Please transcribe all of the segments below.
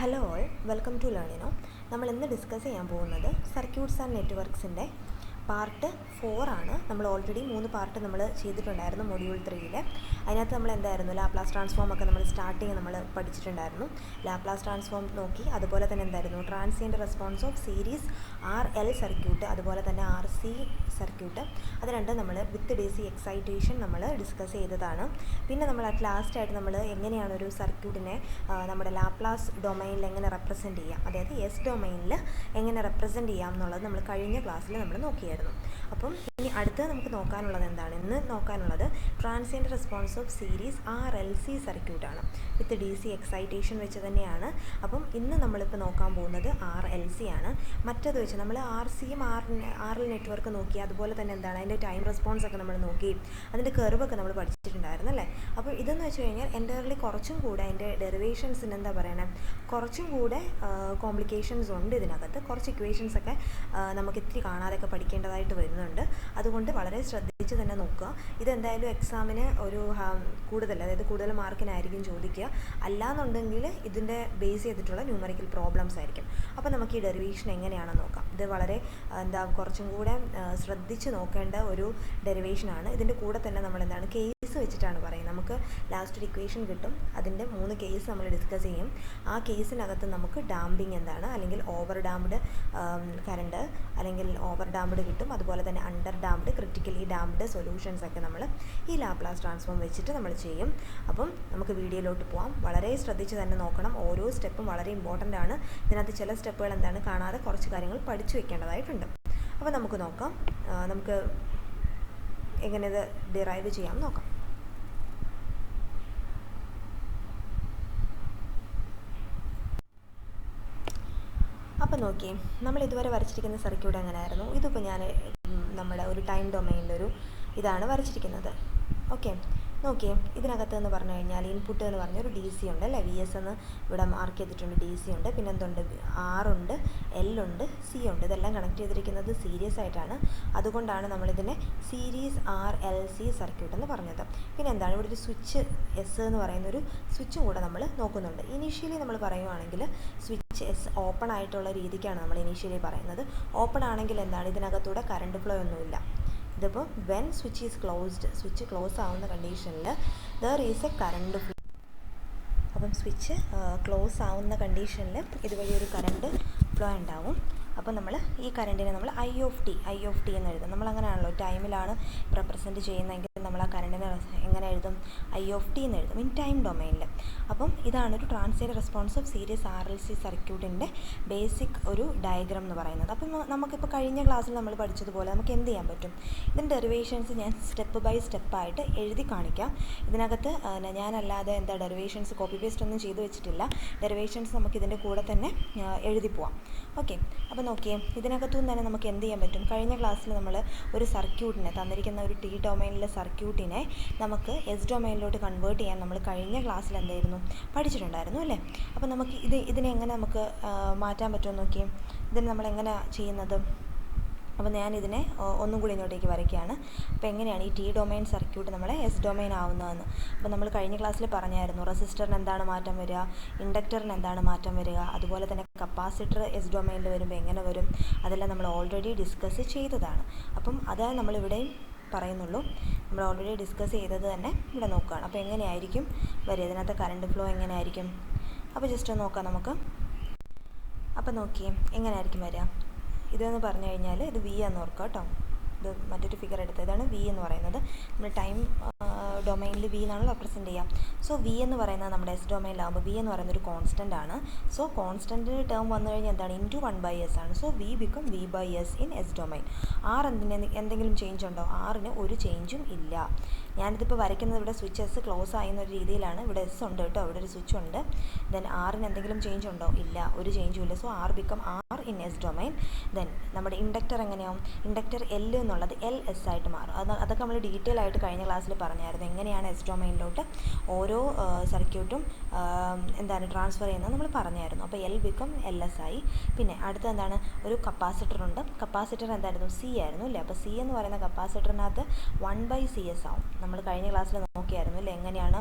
Hello all, welcome to Learnino. നമ്മൾ ഇന്ന് discuss ചെയ്യാൻ പോകുന്നത് സർക്യൂട്ട്സ് ആൻഡ് നെറ്റ്വർക്ക്സിൻ്റെ പാർട്ട് 4 ആണ്. നമ്മൾ ഓൾറെഡി 3 പാർട്ട് നമ്മൾ ചെയ്തിട്ടുണ്ടായിരുന്നു മൊഡ്യൂൾ 3. അതിനകത്ത് നമ്മൾ എന്തായിരുന്നു ലാപ്ലാസ് ട്രാൻസ്ഫോം ഒക്കെ നമ്മൾ സ്റ്റാർട്ടിങ് നമ്മൾ പഠിച്ചിട്ടുണ്ടായിരുന്നു. ലാപ്ലാസ് ട്രാൻസ്ഫോം നോക്കി, അതുപോലെ തന്നെ എന്തായിരുന്നു transient response of series RL circuit, അതുപോലെ തന്നെ RC സർക്യൂട്ട്, അത് രണ്ടും നമ്മൾ വിത്ത് DC എക്സൈറ്റേഷൻ നമ്മൾ ഡിസ്കസ് ചെയ്തതാണ്. പിന്നെ നമ്മൾ അറ്റ് ലാസ്റ്റ് ആയിട്ട് നമ്മൾ എങ്ങനെയാണ് ഒരു സർക്യൂട്ടിനെ നമ്മുടെ ലാപ്ലാസ് ഡൊമൈനിൽ എങ്ങനെ റെപ്രസെൻറ്റ് ചെയ്യാം, അതായത് എസ് ഡൊമൈനിൽ എങ്ങനെ റെപ്രസെൻറ്റ് ചെയ്യാം എന്നുള്ളത് നമ്മൾ കഴിഞ്ഞ ക്ലാസ്സിൽ നമ്മൾ നോക്കിയായിരുന്നു. അപ്പം ഇനി അടുത്ത് നമുക്ക് നോക്കാനുള്ളത് എന്താണ്? ഇന്ന് നോക്കാനുള്ളത് transient response of series RLC സർക്യൂട്ടാണ്. വിത്ത് DC എക്സൈറ്റേഷൻ വെച്ച് തന്നെയാണ്. അപ്പം ഇന്ന് നമ്മളിപ്പോൾ നോക്കാൻ പോകുന്നത് RLC ആണ്. മറ്റത് വെച്ച് നമ്മൾ RCയും RL നെറ്റ്വർക്ക് നോക്കി, അതുപോലെ തന്നെ എന്താണ് അതിൻ്റെ ടൈം റെസ്പോൺസ് ഒക്കെ നമ്മൾ നോക്കി, അതിൻ്റെ കർവൊക്കെ നമ്മൾ പഠിച്ചിട്ടുണ്ടായിരുന്നു അല്ലേ. അപ്പോൾ ഇതെന്ന് വെച്ച് കഴിഞ്ഞാൽ എൻ്റയർലി കുറച്ചും കൂടെ അതിൻ്റെ ഡെറിവേഷൻസിന് എന്താ പറയണേ, കുറച്ചും കൂടെ കോംപ്ലിക്കേഷൻസ് ഉണ്ട് ഇതിനകത്ത്. കുറച്ച് ഇക്വേഷൻസ് ഒക്കെ നമുക്ക് ഇത്തിരി കാണാതെയൊക്കെ പഠിക്കേണ്ടതായിട്ട് വരുന്നുണ്ട്. അതുകൊണ്ട് വളരെ ശ്രദ്ധിച്ച് തന്നെ നോക്കുക. ഇതെന്തായാലും എക്സാമിന് ഒരു കൂടുതൽ മാർക്കിനായിരിക്കും ചോദിക്കുക. അല്ലാന്നുണ്ടെങ്കിൽ ഇതിൻ്റെ ബേസ് ചെയ്തിട്ടുള്ള ന്യൂമറിക്കൽ പ്രോബ്ലംസ് ആയിരിക്കും. അപ്പോൾ നമുക്ക് ഈ ഡെറിവേഷൻ എങ്ങനെയാണെന്ന് നോക്കാം. ഇത് വളരെ കുറച്ചും കൂടെ ശ്രദ്ധിച്ച് നോക്കേണ്ട ഒരു ഡെറിവേഷനാണ്. ഇതിൻ്റെ കൂടെ തന്നെ നമ്മൾ എന്താണ് കേസ് വെച്ചിട്ടാണ് പറയുന്നത്. നമുക്ക് ലാസ്റ്റ് ഒരു ഇക്വേഷൻ കിട്ടും, അതിൻ്റെ 3 കേസ് നമ്മൾ ഡിസ്കസ് ചെയ്യും. ആ കേസിനകത്ത് നമുക്ക് ഡാമ്പിങ് എന്താണ്, അല്ലെങ്കിൽ ഓവർ ഡാംപ്ഡ് കറണ്ട്, അല്ലെങ്കിൽ ഓവർ ഡാംപ്ഡ് കിട്ടും. അതുപോലെ തന്നെ under damped, critically damped solutions ഒക്കെ നമ്മൾ ഈ ലാപ്ലാസ് ട്രാൻസ്ഫോം വെച്ചിട്ട് നമ്മൾ ചെയ്യും. അപ്പം നമുക്ക് വീഡിയോയിലോട്ട് പോകാം. വളരെ ശ്രദ്ധിച്ച് തന്നെ നോക്കണം. ഓരോ സ്റ്റെപ്പും വളരെ ഇമ്പോർട്ടൻ്റ് ആണ്. ഇതിനകത്ത് ചില സ്റ്റെപ്പുകൾ എന്താണ് കാണാതെ കുറച്ച് കാര്യങ്ങൾ പഠിച്ചു വെക്കേണ്ടതായിട്ടുണ്ട്. അപ്പോൾ നമുക്ക് നോക്കാം, നമുക്ക് എങ്ങനെ ഇത് ഡിറൈവ് ചെയ്യാം നോക്കാം. അപ്പോൾ നോക്കിയേ, നമ്മൾ ഇതുവരെ വരച്ചിരിക്കുന്ന സർക്യൂട്ട് എങ്ങനെയായിരുന്നു? ഇതിപ്പോൾ ഞാൻ നമ്മുടെ ഒരു ടൈം ഡൊമൈനിലൊരു ഇതാണ് വരച്ചിരിക്കുന്നത്. ഓക്കെ, നോക്കിയേ, ഇതിനകത്ത് എന്ന് പറഞ്ഞു കഴിഞ്ഞാൽ ഇൻപുട്ട് എന്ന് പറഞ്ഞൊരു DC ഉണ്ട് അല്ലേ, VS എന്ന് ഇവിടെ മാർക്ക് ചെയ്തിട്ടുണ്ട്. DC ഉണ്ട്, പിന്നെ എന്തുണ്ട്, R ഉണ്ട്, L ഉണ്ട്, C ഉണ്ട്. ഇതെല്ലാം കണക്ട് ചെയ്തിരിക്കുന്നത് സീരീസ് ആയിട്ടാണ്. അതുകൊണ്ടാണ് നമ്മളിതിനെ സീരീസ് RLC സർക്യൂട്ട് എന്ന് പറഞ്ഞത്. പിന്നെ എന്താണ്, ഇവിടെ ഒരു സ്വിച്ച് S എന്ന് പറയുന്നൊരു സ്വിച്ചും കൂടെ നമ്മൾ നോക്കുന്നുണ്ട്. ഇനീഷ്യലി നമ്മൾ പറയുവാണെങ്കിൽ സ്വിച്ച് S ഓപ്പൺ ആയിട്ടുള്ള രീതിക്കാണ് നമ്മൾ ഇനീഷ്യലി പറയുന്നത്. ഓപ്പൺ ആണെങ്കിൽ എന്താണ്, ഇതിനകത്തൂടെ കറണ്ട് ഫ്ലോ ഒന്നുമില്ല. ഇതിപ്പോൾ when switch is closed, switch close ആവുന്ന കണ്ടീഷനിൽ there is A current flow. അപ്പം സ്വിച്ച് ക്ലോസ് ആവുന്ന കണ്ടീഷനിൽ ഇതുവഴി ഒരു കറണ്ട് ഫ്ലോ ഉണ്ടാവും. അപ്പോൾ നമ്മൾ ഈ കറണ്ടിനെ നമ്മൾ I എന്ന് എഴുതും. നമ്മളങ്ങനെയാണല്ലോ, ടൈമിലാണ് റെപ്രസെൻറ്റ് ചെയ്യുന്നതെങ്കിൽ നമ്മൾ ആ കറണ്ടിനെ എങ്ങനെ എഴുതും? I എന്ന് എഴുതും ഇൻ ടൈം ഡൊമൈനിൽ. അപ്പം ഇതാണൊരു transient response of series RLC സർക്യൂട്ടിൻ്റെ ബേസിക് ഒരു ഡയഗ്രാം എന്ന് പറയുന്നത്. അപ്പം നമുക്കിപ്പോൾ കഴിഞ്ഞ ക്ലാസ്സിൽ നമ്മൾ പഠിച്ചതുപോലെ നമുക്ക് എന്ത് ചെയ്യാൻ പറ്റും? ഇതിൻ്റെ ഡെറിവേഷൻസ് ഞാൻ സ്റ്റെപ്പ് ബൈ സ്റ്റെപ്പായിട്ട് എഴുതി കാണിക്കാം. ഇതിനകത്ത് ഞാനല്ലാതെ ഡെറിവേഷൻസ് കോപ്പി പേസ്റ്റ് ഒന്നും ചെയ്ത് വെച്ചിട്ടില്ല. ഡെറിവേഷൻസ് നമുക്ക് ഇതിൻ്റെ കൂടെ തന്നെ എഴുതി പോവാം. ഓക്കെ, അപ്പോൾ നോക്കിയേ, ഇതിനകത്തുനിന്ന് തന്നെ നമുക്ക് എന്ത് ചെയ്യാൻ പറ്റും? കഴിഞ്ഞ ക്ലാസ്സിൽ നമ്മൾ ഒരു സർക്യൂട്ടിനെ തന്നിരിക്കുന്ന ഒരു T ഡൊമൈനിലെ സർക്യൂട്ടിനെ നമുക്ക് S ഡൊമൈനിലോട്ട് കൺവേർട്ട് ചെയ്യാൻ നമ്മൾ കഴിഞ്ഞ ക്ലാസ്സിൽ എന്തായിരുന്നു പഠിച്ചിട്ടുണ്ടായിരുന്നു അല്ലേ. അപ്പോൾ നമുക്ക് ഇതിനെ എങ്ങനെ നമുക്ക് മാറ്റാൻ പറ്റുമോ നോക്കിയേ. ഇതിന് നമ്മൾ എങ്ങനെയാണ് ചെയ്യുന്നത്? അപ്പോൾ ഞാനിതിനെ ഒന്നും കൂടി ഇങ്ങോട്ടേക്ക് വരയ്ക്കുകയാണ്. അപ്പോൾ എങ്ങനെയാണ് ഈ T ഡൊമൈൻ സർക്യൂട്ട് നമ്മളെ S ഡൊമൈൻ ആവുന്നതെന്ന്. അപ്പോൾ നമ്മൾ കഴിഞ്ഞ ക്ലാസ്സിൽ പറഞ്ഞായിരുന്നു, റെസിസ്റ്ററിന് എന്താണ് മാറ്റം വരിക, ഇൻഡക്ടറിന് എന്താണ് മാറ്റം വരിക, അതുപോലെ തന്നെ കപ്പാസിറ്റർ S ഡൊമൈനിൽ വരുമ്പോൾ എങ്ങനെ വരും, അതെല്ലാം നമ്മൾ ഓൾറെഡി ഡിസ്കസ് ചെയ്തതാണ്. അപ്പം അതേ നമ്മളിവിടെയും പറയുന്നുള്ളൂ. നമ്മൾ ഓൾറെഡി ഡിസ്കസ് ചെയ്തത് തന്നെ ഇവിടെ നോക്കുകയാണ്. അപ്പോൾ എങ്ങനെയായിരിക്കും വരിക, ഇതിനകത്ത് കറണ്ട് ഫ്ലോ എങ്ങനെയായിരിക്കും? അപ്പോൾ ജസ്റ്റ് ഒന്ന് നോക്കാം നമുക്ക്. അപ്പോൾ നോക്കിയേ, എങ്ങനെയായിരിക്കും വരിക ഇതെന്ന് പറഞ്ഞു കഴിഞ്ഞാൽ, ഇത് V എന്ന് ഓർക്കുക കേട്ടോ. ഇത് മറ്റൊരു ഫിഗർ എടുത്തത്, ഇതാണ് V എന്ന് പറയുന്നത്. നമ്മൾ ടൈം ഡൊമൈനിൽ V എന്നാണ് റെപ്രസെൻറ്റ് ചെയ്യുക. സോ V എന്ന് പറയുന്നത് നമ്മുടെ S ഡൊമൈനിലാകുമ്പോൾ V എന്ന് പറയുന്നത് ഒരു കോൺസ്റ്റൻ്റ് ആണ്. സോ കോൺസ്റ്റൻ്റ് ടേം വന്നു കഴിഞ്ഞാൽ എന്താണ്, ഇൻറ്റു 1/s ആണ്. So V become V/s in S domain. R എന്തെങ്കിലും ചേഞ്ച് ഉണ്ടോ? Rന് ഒരു ചേഞ്ചും ഇല്ല. ഞാനിതിപ്പോൾ വരയ്ക്കുന്നത് ഇവിടെ സ്വിച്ച് S ക്ലോസ് ആകുന്ന ഒരു രീതിയിലാണ്. ഇവിടെ S ഉണ്ട് കേട്ടോ, ഇവിടെ ഒരു സ്വിച്ച് ഉണ്ട്. ദെൻ Rന് എന്തെങ്കിലും ചേഞ്ച് ഉണ്ടോ? ഇല്ല, ഒരു ചേഞ്ചും ഇല്ല. So R become R in S domain. Then നമ്മുടെ ഇൻഡക്ടർ എങ്ങനെയാവും? ഇൻഡക്ടർ L എന്നുള്ളത് LS ആയിട്ട് മാറും. അതൊക്കെ നമ്മൾ ഡീറ്റെയിൽ ആയിട്ട് കഴിഞ്ഞ ക്ലാസ്സിൽ പറഞ്ഞായിരുന്നു, എങ്ങനെയാണ് S ഡൊമൈനിലോട്ട് ഓരോ സർക്യൂട്ടും എന്താണ് ട്രാൻസ്ഫർ ചെയ്യുന്നത് നമ്മൾ പറഞ്ഞായിരുന്നു. അപ്പോൾ L ബിക്കം LS ആയി. പിന്നെ അടുത്ത എന്താണ്, ഒരു കപ്പാസിറ്റർ ഉണ്ട്. കപ്പാസിറ്റർ എന്തായിരുന്നു? C ആയിരുന്നു അല്ലേ. അപ്പോൾ C എന്ന് പറയുന്ന കപ്പാസിറ്ററിനകത്ത് 1/CS ആവും. നമ്മൾ കഴിഞ്ഞ ക്ലാസ്സിൽ നോക്കിയായിരുന്നു അല്ലേ, എങ്ങനെയാണ്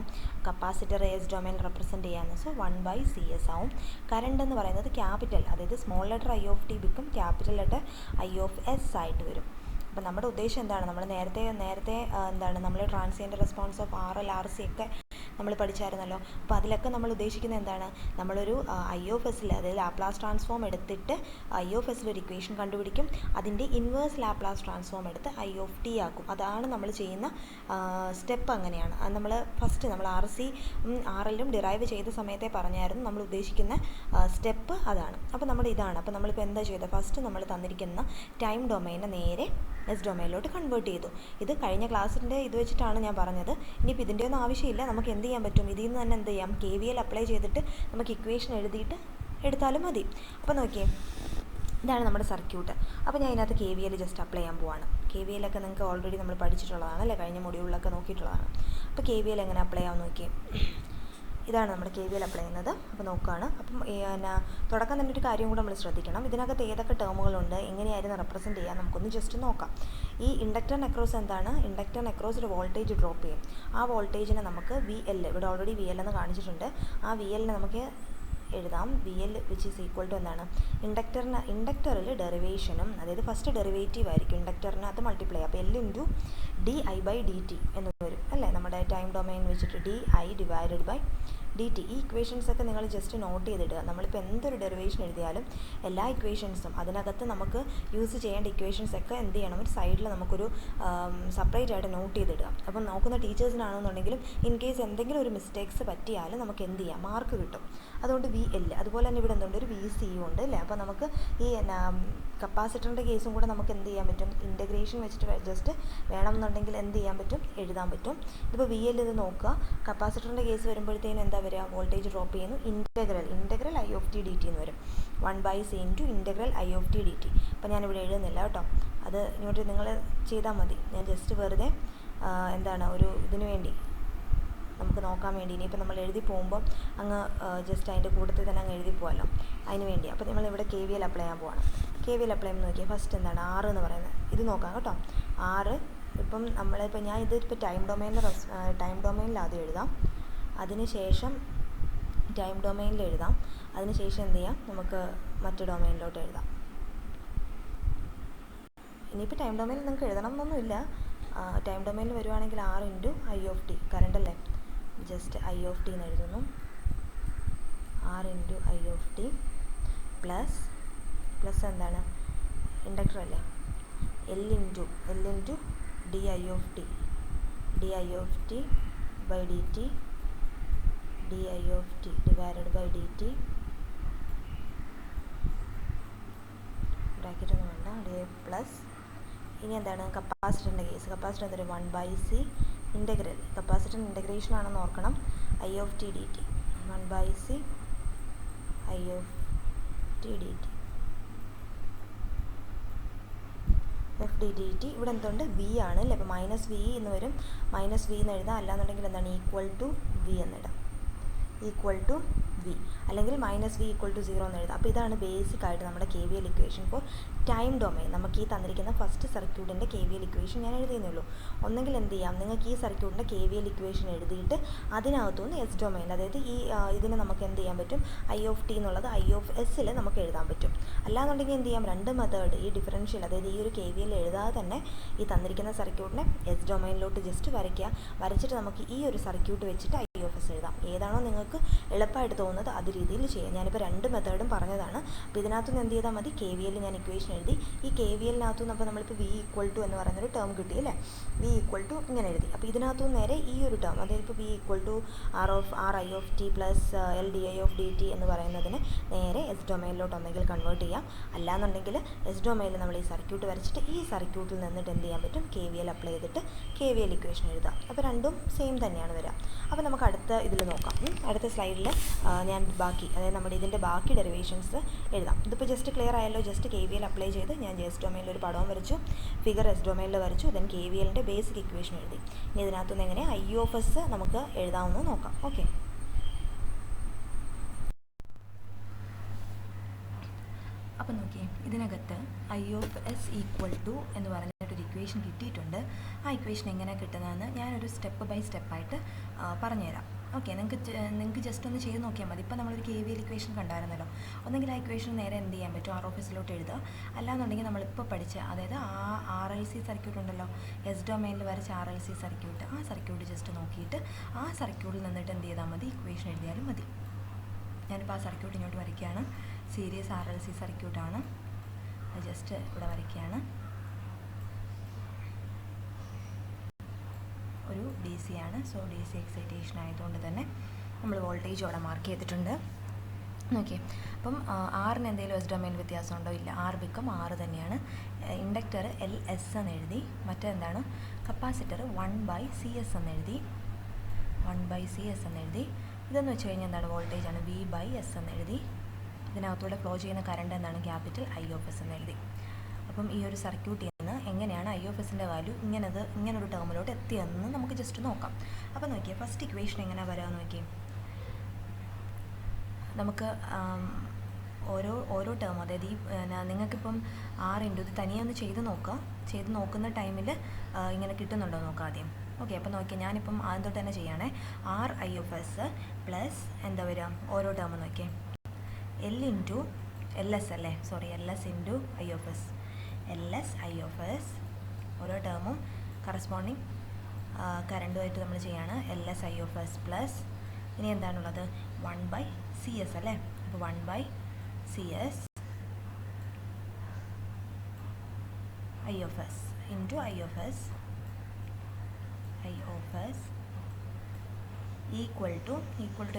കപ്പാസിറ്റർ എസ് ഡൊമൈൻ റെപ്രസെൻറ്റ് ചെയ്യാമെന്ന്. സോ 1/CS ആവും. കറണ്ട് എന്ന് പറയുന്നത് ക്യാപിറ്റൽ, അതായത് small letter I of T ബിക്കും capital letter I of S ആയിട്ട് വരും. അപ്പോൾ നമ്മുടെ ഉദ്ദേശം എന്താണ്, നമ്മൾ നേരത്തെ എന്താണ് നമ്മൾ transient response of RL RC ഒക്കെ നമ്മൾ പഠിച്ചായിരുന്നല്ലോ. അപ്പോൾ അതിലൊക്കെ നമ്മൾ ഉദ്ദേശിക്കുന്നത് എന്താണ്, നമ്മളൊരു IOFSൽ, അതായത് ലാപ്ലാസ് ട്രാൻസ്ഫോം എടുത്തിട്ട് IOFSൽ ഒരു ഇക്വേഷൻ കണ്ടുപിടിക്കും, അതിൻ്റെ ഇൻവേഴ്സ് ലാപ്ലാസ് ട്രാൻസ്ഫോം എടുത്ത് IOT ആക്കും. അതാണ് നമ്മൾ ചെയ്യുന്ന സ്റ്റെപ്പ്. അങ്ങനെയാണ് നമ്മൾ ഫസ്റ്റ് നമ്മൾ RC RLും ഡിറൈവ് ചെയ്ത സമയത്തെ പറഞ്ഞായിരുന്നു നമ്മൾ ഉദ്ദേശിക്കുന്ന സ്റ്റെപ്പ് അതാണ്. അപ്പോൾ നമ്മുടെ ഇതാണ്. അപ്പോൾ നമ്മളിപ്പോൾ എന്താ ചെയ്തത്, ഫസ്റ്റ് നമ്മൾ തന്നിരിക്കുന്ന ടൈം ഡൊമൈനെ നേരെ എസ് ഡൊമൈനിലോട്ട് കൺവേർട്ട് ചെയ്തു. ഇത് കഴിഞ്ഞ ക്ലാസ്സിൻ്റെ ഇത് വെച്ചിട്ടാണ് ഞാൻ പറഞ്ഞത്. ഇനിയിപ്പോൾ ഇതിൻ്റെ ഒന്നും ആവശ്യമില്ല, നമുക്ക് എന്ത് ചെയ്യാൻ പറ്റും, ഇതിൽ നിന്ന് തന്നെ എന്ത് ചെയ്യാം, KVL അപ്ലൈ ചെയ്തിട്ട് നമുക്ക് ഇക്വേഷൻ എഴുതിയിട്ട് എടുത്താലും മതി. അപ്പോൾ നോക്കിയേ, ഇതാണ് നമ്മുടെ സർക്യൂട്ട്. അപ്പോൾ ഞാൻ ഇതിനകത്ത് KVL ജസ്റ്റ് അപ്ലൈ ചെയ്യാൻ പോവാണ്. KVL ഒക്കെ നിങ്ങൾക്ക് ഓൾറെഡി നമ്മൾ പഠിച്ചിട്ടുള്ളതാണ് അല്ലേ, കഴിഞ്ഞ മൊഡ്യൂളിലൊക്കെ നോക്കിയിട്ടുള്ളതാണ്. അപ്പോൾ KVL എങ്ങനെ അപ്ലൈ ചെയ്യാൻ നോക്കിയേ, ഇതാണ് നമ്മുടെ KVL അപ്ലൈ ചെയ്യുന്നത്. അപ്പോൾ നോക്കുകയാണ്. അപ്പം തുടക്കം തന്നെ ഒരു കാര്യം കൂടെ നമ്മൾ ശ്രദ്ധിക്കണം, ഇതിനകത്ത് ഏതൊക്കെ ടേമുകളുണ്ട്, എങ്ങനെയായിരുന്നു റെപ്രസെൻറ്റ് ചെയ്യുക, നമുക്കൊന്ന് ജസ്റ്റ് നോക്കാം. ഈ ഇൻഡക്ടറിന് അക്രോസ് എന്താണ്, ഇൻഡക്ടറിന് അക്രോസ് ഒരു വോൾട്ടേജ് ഡ്രോപ്പ് ചെയ്യും. ആ വോൾട്ടേജിനെ നമുക്ക് VL, ഇവിടെ ഓൾറെഡി VL എന്ന് കാണിച്ചിട്ടുണ്ട്, ആ VLനെ നമുക്ക് എഴുതാം. VL which is equal to എന്താണ്, ഇൻഡക്ടറിൽ ഡെറിവേഷനും, അതായത് ഫസ്റ്റ് ഡെറിവേറ്റീവ് ആയിരിക്കും ഇൻഡക്ടറിനകത്ത് മൾട്ടിപ്ലൈ, അപ്പോൾ L ഇൻറ്റു DI/dt എന്ന് വരും അല്ലേ, നമ്മുടെ ടൈം ഡൊമൈൻ വെച്ചിട്ട് DI/dt. ഈ ഇക്വേഷൻസ് ഒക്കെ നിങ്ങൾ ജസ്റ്റ് നോട്ട് ചെയ്തിടുക. നമ്മളിപ്പോൾ എന്തൊരു ഡെറിവേഷൻ എഴുതിയാലും എല്ലാ ഇക്വേഷൻസും അതിനകത്ത് നമുക്ക് യൂസ് ചെയ്യേണ്ട ഇക്വേഷൻസ് ഒക്കെ എന്ത് ചെയ്യണം, ഒരു സൈഡിൽ നമുക്കൊരു സെപ്പറേറ്റ് ആയിട്ട് നോട്ട് ചെയ്തിടുക. അപ്പം നോക്കുന്ന ടീച്ചേഴ്സിനാണെന്നുണ്ടെങ്കിലും ഇൻ കേസ് എന്തെങ്കിലും ഒരു മിസ്റ്റേക്സ് പറ്റിയാലും നമുക്ക് എന്ത് ചെയ്യാം, മാർക്ക് കിട്ടും. അതുകൊണ്ട് VL, അതുപോലെ തന്നെ ഇവിടെ എന്തുണ്ട്, ഒരു VC ഉണ്ട് അല്ലേ. അപ്പോൾ നമുക്ക് ഈ കപ്പാസിറ്ററിൻ്റെ കേസും കൂടെ നമുക്ക് എന്ത് ചെയ്യാൻ പറ്റും, ഇൻ്റഗ്രേഷൻ വെച്ചിട്ട് ജസ്റ്റ് വേണമെന്നുണ്ടെങ്കിൽ എന്ത് ചെയ്യാൻ പറ്റും, എഴുതാൻ പറ്റും. ഇതിപ്പോൾ VL ഇത് നോക്കുക, കപ്പാസിറ്ററിൻ്റെ കേസ് വരുമ്പോഴത്തേനും എന്താ വരിക, വോൾട്ടേജ് ഡ്രോപ്പ് ചെയ്യുന്നു, ഇൻ്റഗ്രൽ IOT/dt എന്ന് വരും. 1/C into integral IOT/dt. അപ്പോൾ ഞാനിവിടെ എഴുതുന്നില്ല കേട്ടോ, അത് ഇങ്ങോട്ട് നിങ്ങൾ ചെയ്താൽ മതി. ഞാൻ ജസ്റ്റ് വെറുതെ എന്താണ് ഒരു ഇതിനു വേണ്ടി നമുക്ക് നോക്കാൻ വേണ്ടി, ഇനിയിപ്പോൾ നമ്മൾ എഴുതി പോകുമ്പോൾ അങ്ങ് ജസ്റ്റ് അതിൻ്റെ കൂട്ടത്തിൽ തന്നെ അങ്ങ് എഴുതി പോകാമല്ലോ, അതിന് വേണ്ടി. അപ്പോൾ നമ്മളിവിടെ KVL അപ്ലൈ ചെയ്യാൻ പോവാണ്. KVL അപ്ലൈ ചെയ്യുമ്പോൾ നോക്കിയാൽ ഫസ്റ്റ് എന്താണ്, 6 എന്ന് പറയുന്നത്, ഇത് നോക്കാം കേട്ടോ. 6 ഇപ്പം നമ്മളിപ്പോൾ ഞാൻ ഇതിപ്പോൾ ടൈം ഡൊമൈനിൽ ആദ്യം എഴുതാം, അതിനുശേഷം ടൈം ഡൊമൈനിൽ എഴുതാം, അതിനുശേഷം എന്ത് ചെയ്യാം, നമുക്ക് മറ്റു ഡൊമൈനിലോട്ട് എഴുതാം. ഇനിയിപ്പോൾ ടൈം ഡൊമൈനിൽ നിങ്ങൾക്ക് എഴുതണം എന്നൊന്നുമില്ല, ടൈം ഡൊമൈനിൽ വരുവാണെങ്കിൽ 6 ഇൻറ്റു IOT, കറണ്ട് അല്ലേ, ജസ്റ്റ് IOT എന്ന് എഴുതുന്നു. 6 ഇൻറ്റു IOT പ്ലസ് എന്താണ്, ഇൻഡക്ടർ അല്ലേ, L ഇൻറ്റു DIOT/dt ബ്രാക്കറ്റ് ഒന്നും വേണ്ട, പ്ലസ് ഇനി എന്താണ് കപ്പാസിറ്ററിൻ്റെ കേസ്, കപ്പാസിറ്റർ എന്തൊരു 1/C ഇൻ്റഗ്രൽ, കപ്പാസിറ്ററിൻ്റെ ഇൻ്റഗ്രേഷൻ ആണെന്ന് ഓർക്കണം, IOT/dt 1/C IOT/dt FDDT. ഇവിടെ എന്തുണ്ട്, V ആണ് അല്ലേ, അപ്പോൾ -V എന്ന് വരും, -V എന്ന് എഴുതാം, അല്ലാന്നുണ്ടെങ്കിൽ എന്താണ് ഈക്വൽ ടു V എന്നിടാം, ഈക്വൽ ടു V, അല്ലെങ്കിൽ -V = 0 എന്ന് എഴുതാം. അപ്പോൾ ഇതാണ് ബേസിക് ആയിട്ട് നമ്മുടെ KVL equation for time domain. നമുക്ക് ഈ തന്നിരിക്കുന്ന ഫസ്റ്റ് സർക്യൂട്ടിൻ്റെ KVL ഇക്വേഷൻ ഞാൻ എഴുതിയെന്നുള്ളൂ. ഒന്നെങ്കിൽ എന്ത് ചെയ്യാം, നിങ്ങൾക്ക് ഈ സർക്യൂട്ടിൻ്റെ KVL ഇക്വേഷൻ എഴുതിയിട്ട് അതിനകത്തുനിന്ന് എസ് ഡൊമൈൻ, അതായത് ഈ ഇതിനെ നമുക്ക് എന്ത് ചെയ്യാൻ പറ്റും, IOT എന്നുള്ളത് IOFSൽ നമുക്ക് എഴുതാൻ പറ്റും. അല്ലാന്നുണ്ടെങ്കിൽ എന്ത് ചെയ്യാം, രണ്ട് മെത്തേഡ്, ഈ ഡിഫറൻഷ്യൽ അതായത് ഈ ഒരു KVL എഴുതാതെ തന്നെ ഈ തന്നിരിക്കുന്ന സർക്യൂട്ടിനെ എസ് ഡൊമൈനിലോട്ട് ജസ്റ്റ് വരച്ചിട്ട് നമുക്ക് ഈ ഒരു സർക്യൂട്ട് വെച്ചിട്ട് IOFS എഴുതാം. ഏതാണോ നിങ്ങൾക്ക് എളുപ്പമായിട്ട് തോന്നുന്നത് അത് രീതിയിൽ ചെയ്യാം. ഞാനിപ്പോൾ രണ്ട് മെത്തേഡും പറഞ്ഞതാണ്. അപ്പോൾ ഇതിനകത്തുനിന്ന് എന്ത് ചെയ്താൽ മതി, KVL ഞാൻ ഇക്വേഷൻ എഴുതി, ഈ KVLനകത്തുനിന്ന് അപ്പോൾ നമ്മളിപ്പോൾ V = എന്ന് പറയുന്നൊരു ടേം കിട്ടി അല്ലേ, V = ഇങ്ങനെ എഴുതി. അപ്പോൾ ഇതിനകത്തുനിന്ന് നേരെ ഈ ഒരു ടേം, അതായത് ഇപ്പോൾ V = RIOT പ്ലസ് LDI/dt എന്ന് പറയുന്നതിന് നേരെ എസ് ഡൊമൈനിലോട്ട് ഒന്നെങ്കിൽ കൺവേർട്ട് ചെയ്യാം, അല്ലാന്നുണ്ടെങ്കിൽ എസ് ഡൊമൈനിൽ നമ്മൾ ഈ സർക്യൂട്ട് വരച്ചിട്ട് ഈ സർക്യൂട്ടിൽ നിന്നിട്ട് എന്ത് ചെയ്യാൻ പറ്റും, KVL അപ്ലൈ ചെയ്തിട്ട് KVL ഇക്വേഷൻ എഴുതാം. അപ്പോൾ രണ്ടും സെയിം തന്നെയാണ് വരിക. അപ്പോൾ നമുക്ക് അടുത്ത ഇതിൽ നോക്കാം. അടുത്ത സ്ലൈഡിൽ ഞാൻ അതായത് നമ്മുടെ ഇതിൻ്റെ ബാക്കി ഡെറിവേഷൻസ് എഴുതാം. ഇതിപ്പോൾ ജസ്റ്റ് ക്ലിയർ ആയല്ലോ. ജസ്റ്റ് KVL അപ്ലൈ ചെയ്ത് ഞാൻ എസ് ഡൊമൈനിൽ ഒരു പടവും വരച്ചു, ഫിഗർ എസ് ഡൊമൈനിൽ വരച്ചു, ദെൻ KVLൻ്റെ ബേസിക് ഇക്വേഷൻ എഴുതി. ഇനി ഇതിനകത്തുനിന്ന് എങ്ങനെ IOFS നമുക്ക് എഴുതാമെന്ന് നോക്കാം. ഓക്കെ, അപ്പം നോക്കിയേ, ഇതിനകത്ത് IOFS = എന്ന് പറഞ്ഞിട്ടൊരു ഇക്വേഷൻ കിട്ടിയിട്ടുണ്ട്. ആ ഇക്വേഷൻ എങ്ങനെ കിട്ടുന്നതെന്ന് ഞാനൊരു സ്റ്റെപ്പ് ബൈ സ്റ്റെപ്പായിട്ട് പറഞ്ഞുതരാം. ഓക്കെ, നിങ്ങൾക്ക് ജസ്റ്റ് ഒന്ന് ചെയ്ത് നോക്കിയാൽ മതി. ഇപ്പോൾ നമ്മളൊരു KVL ഇക്വേഷൻ കണ്ടായിരുന്നല്ലോ. ഒന്നെങ്കിൽ ആ ഇക്വേഷൻ നേരെ എന്ത് ചെയ്യാൻ പറ്റും, ROFSലോട്ട് എഴുതുക. അല്ലാന്നുണ്ടെങ്കിൽ നമ്മളിപ്പോൾ പഠിച്ച, അതായത് ആ RLC സർക്യൂട്ട് ഉണ്ടല്ലോ, എസ് ഡൊമൈനിൽ വരച്ച RLC സർക്യൂട്ട്, ആ സർക്യൂട്ട് ജസ്റ്റ് നോക്കിയിട്ട് ആ സർക്യൂട്ടിൽ നിന്നിട്ട് എന്ത് ചെയ്താൽ മതി, ഇക്വേഷൻ എഴുതിയാലും മതി. ഞാനിപ്പോൾ ആ സർക്യൂട്ട് ഇങ്ങോട്ട് വരയ്ക്കുകയാണ്. സീരീസ് RLC സർക്യൂട്ടാണ്. അത് ജസ്റ്റ് ഇവിടെ വരയ്ക്കുകയാണ്. ഒരു DC ആണ്. സോ DC എക്സൈറ്റേഷൻ ആയതുകൊണ്ട് തന്നെ നമ്മൾ വോൾട്ടേജ് അവിടെ മാർക്ക് ചെയ്തിട്ടുണ്ട്. ഓക്കെ, അപ്പം ആറിന് എന്തെങ്കിലും എസ് ഡൊമൈൻ വ്യത്യാസമുണ്ടോ? ഇല്ല, R ബിക്കം R തന്നെയാണ്. ഇൻഡക്ടർ LS എന്ന് എഴുതി. മറ്റെന്താണ്, കപ്പാസിറ്റർ 1/CS എന്ന് എഴുതി. 1/CS എന്ന് എഴുതി. ഇതെന്ന് വെച്ച് കഴിഞ്ഞാൽ എന്താണ്, വോൾട്ടേജ് ആണ്, V/S എന്ന് എഴുതി. ഇതിനകത്തൂടെ ഫ്ലോ ചെയ്യുന്ന കറണ്ട് എന്താണ്, ക്യാപിറ്റൽ IOS എന്ന് എഴുതി. അപ്പം ഈ ഒരു സർക്യൂട്ടിൽ നിന്ന് എങ്ങനെയാണ് IOSൻ്റെ വാല്യൂ ഇങ്ങനൊരു ടേമിലോട്ട് എത്തിയതെന്ന് നമുക്ക് ജസ്റ്റ് നോക്കാം. അപ്പോൾ നോക്കിയാൽ ഫസ്റ്റ് ഇക്വേഷൻ എങ്ങനെ വരാമെന്ന് നോക്കിയേ. നമുക്ക് ഓരോ ടേം, അതായത് ഈ നിങ്ങൾക്കിപ്പം R ഇൻറ്റു ഇത് തനിയെ ഒന്ന് ചെയ്ത് നോക്കുന്ന ടൈമിൽ ഇങ്ങനെ കിട്ടുന്നുണ്ടോ നോക്കാം ആദ്യം. ഓക്കെ, അപ്പോൾ നോക്കിയാൽ ഞാനിപ്പം ആദ്യം തൊട്ട് തന്നെ ചെയ്യണേ. RIOS പ്ലസ് എന്താ വരിക, ഓരോ ടേം നോക്കിയേ, L ഇൻറ്റു LS അല്ലേ, sorry, LS into IOS, LS IOS, ഓരോ ടേമും കറസ്പോണ്ടിങ് കറണ്ടുമായിട്ട് നമ്മൾ ചെയ്യാണ്. LS IOS പ്ലസ് ഇനി എന്താണുള്ളത്, 1/CS അല്ലേ. അപ്പോൾ 1/CS IOS into IOS equal to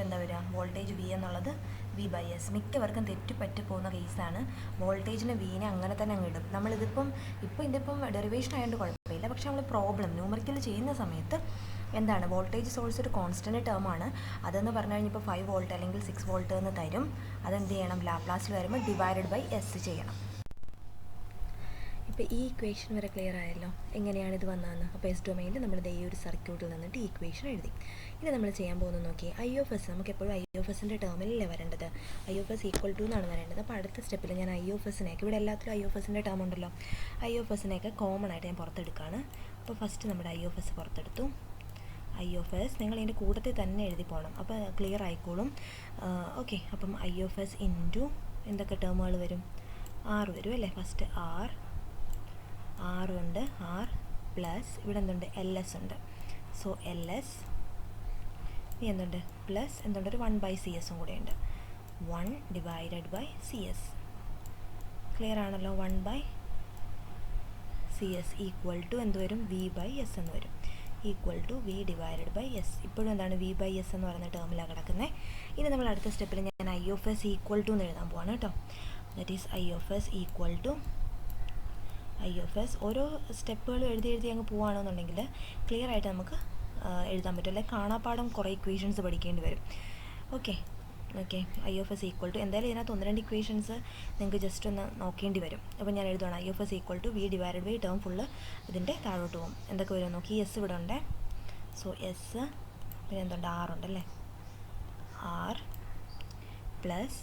എന്താ വരിക, വോൾട്ടേജ് V എന്നുള്ളത് V/S. മിക്കവർക്കും തെറ്റുപറ്റി പോകുന്ന കേസാണ്. വോൾട്ടേജിന് Vനെ അങ്ങനെ തന്നെ അങ്ങ് ഇടും. ഇതിപ്പം ഡെറിവേഷൻ ആയതുകൊണ്ട് കുഴപ്പമില്ല. പക്ഷേ നമ്മൾ ന്യൂമറിക്കൽ ചെയ്യുന്ന സമയത്ത് എന്താണ്, വോൾട്ടേജ് സോഴ്സ് ഒരു കോൺസ്റ്റൻറ്റ് ടേമാണ്. അതെന്ന് പറഞ്ഞു കഴിഞ്ഞാൽ ഇപ്പോൾ 5 വോൾട്ട് അല്ലെങ്കിൽ 6 വോൾട്ട് എന്ന് തരും. അതെന്ത് ചെയ്യണം, ലാപ്ലാസിൽ വരുമ്പോൾ /S ചെയ്യണം. ഇപ്പോൾ ഈ ഇക്വേഷൻ വരെ ക്ലിയർ ആയല്ലോ, എങ്ങനെയാണ് ഇത് വന്നതെന്ന്. അപ്പോൾ എസ് ഡൊമൈനിൽ നമ്മൾ ഈ ഒരു സർക്യൂട്ടിൽ നിന്നിട്ട് ഈ ഇക്വേഷൻ എഴുതി. ഇനി നമ്മൾ ചെയ്യാൻ പോകുന്നത് നോക്കി, IOS നമുക്ക് എപ്പോഴും IOSൻ്റെ ടേമിലല്ലേ വരേണ്ടത്, IOS ഈക്വൽ ടു എന്നാണ് വരേണ്ടത്. അപ്പോൾ അടുത്ത സ്റ്റെപ്പിൽ ഞാൻ IOSനെയൊക്കെ, ഇവിടെ എല്ലാത്തിലും IOSൻ്റെ ടേം ഉണ്ടല്ലോ, IOSനെയൊക്കെ കോമൺ ആയിട്ട് ഞാൻ പുറത്തെടുക്കുകയാണ്. അപ്പോൾ ഫസ്റ്റ് നമ്മുടെ IOS പുറത്തെടുത്തു. IOS നിങ്ങൾ ഇതിൻ്റെ കൂട്ടത്തിൽ തന്നെ എഴുതി പോകണം, അപ്പോൾ ക്ലിയർ ആയിക്കോളും. ഓക്കെ, അപ്പം IOS ഇൻറ്റു എന്തൊക്കെ ടേമുകൾ വരും, R വരും അല്ലേ. ഫസ്റ്റ് R ഉണ്ട്, R പ്ലസ് ഇവിടെ എന്തുണ്ട്, LS ഉണ്ട്. സോ LS ഇനി എന്തുണ്ട്, പ്ലസ് എന്തുണ്ട്, ഒരു 1/CS കൂടെ ഉണ്ട്. 1/CS ക്ലിയർ ആണല്ലോ. 1/CS ഈക്വൽ ടു എന്ത് വരും, V/S എന്ന് വരും. Equal to V/S. ഇപ്പോഴും എന്താണ്, V/S എന്ന് പറയുന്ന ടേമിലാണ് കിടക്കുന്നത്. ഇനി നമ്മൾ അടുത്ത സ്റ്റെപ്പിൽ ഞാൻ IOS ഈക്വൽ ടു എന്ന് എഴുതാൻ പോവാണ് കേട്ടോ. That is IOS equal to IOS. ഓരോ സ്റ്റെപ്പുകളും എഴുതി അങ്ങ് പോവുകയാണെന്നുണ്ടെങ്കിൽ ക്ലിയർ ആയിട്ട് നമുക്ക് എഴുതാൻ പറ്റും. അല്ലെങ്കിൽ കാണാപ്പാടം കുറേ ഇക്വേഷൻസ് പഠിക്കേണ്ടി വരും. ഓക്കെ, IOS ഈക്വൽ ടു, എന്തായാലും ഇതിനകത്ത് 1-2 ഇക്വേഷൻസ് നിങ്ങൾക്ക് ജസ്റ്റ് ഒന്ന് നോക്കേണ്ടി വരും. അപ്പോൾ ഞാൻ എഴുതുകയാണ് IOS equal to V/, term full ഇതിൻ്റെ താഴോട്ട് പോകും. എന്തൊക്കെ വരും നോക്കി, S ഇവിടെ ഉണ്ട്. സോ S പിന്നെ എന്തുണ്ട്, R ഉണ്ടല്ലേ. R പ്ലസ്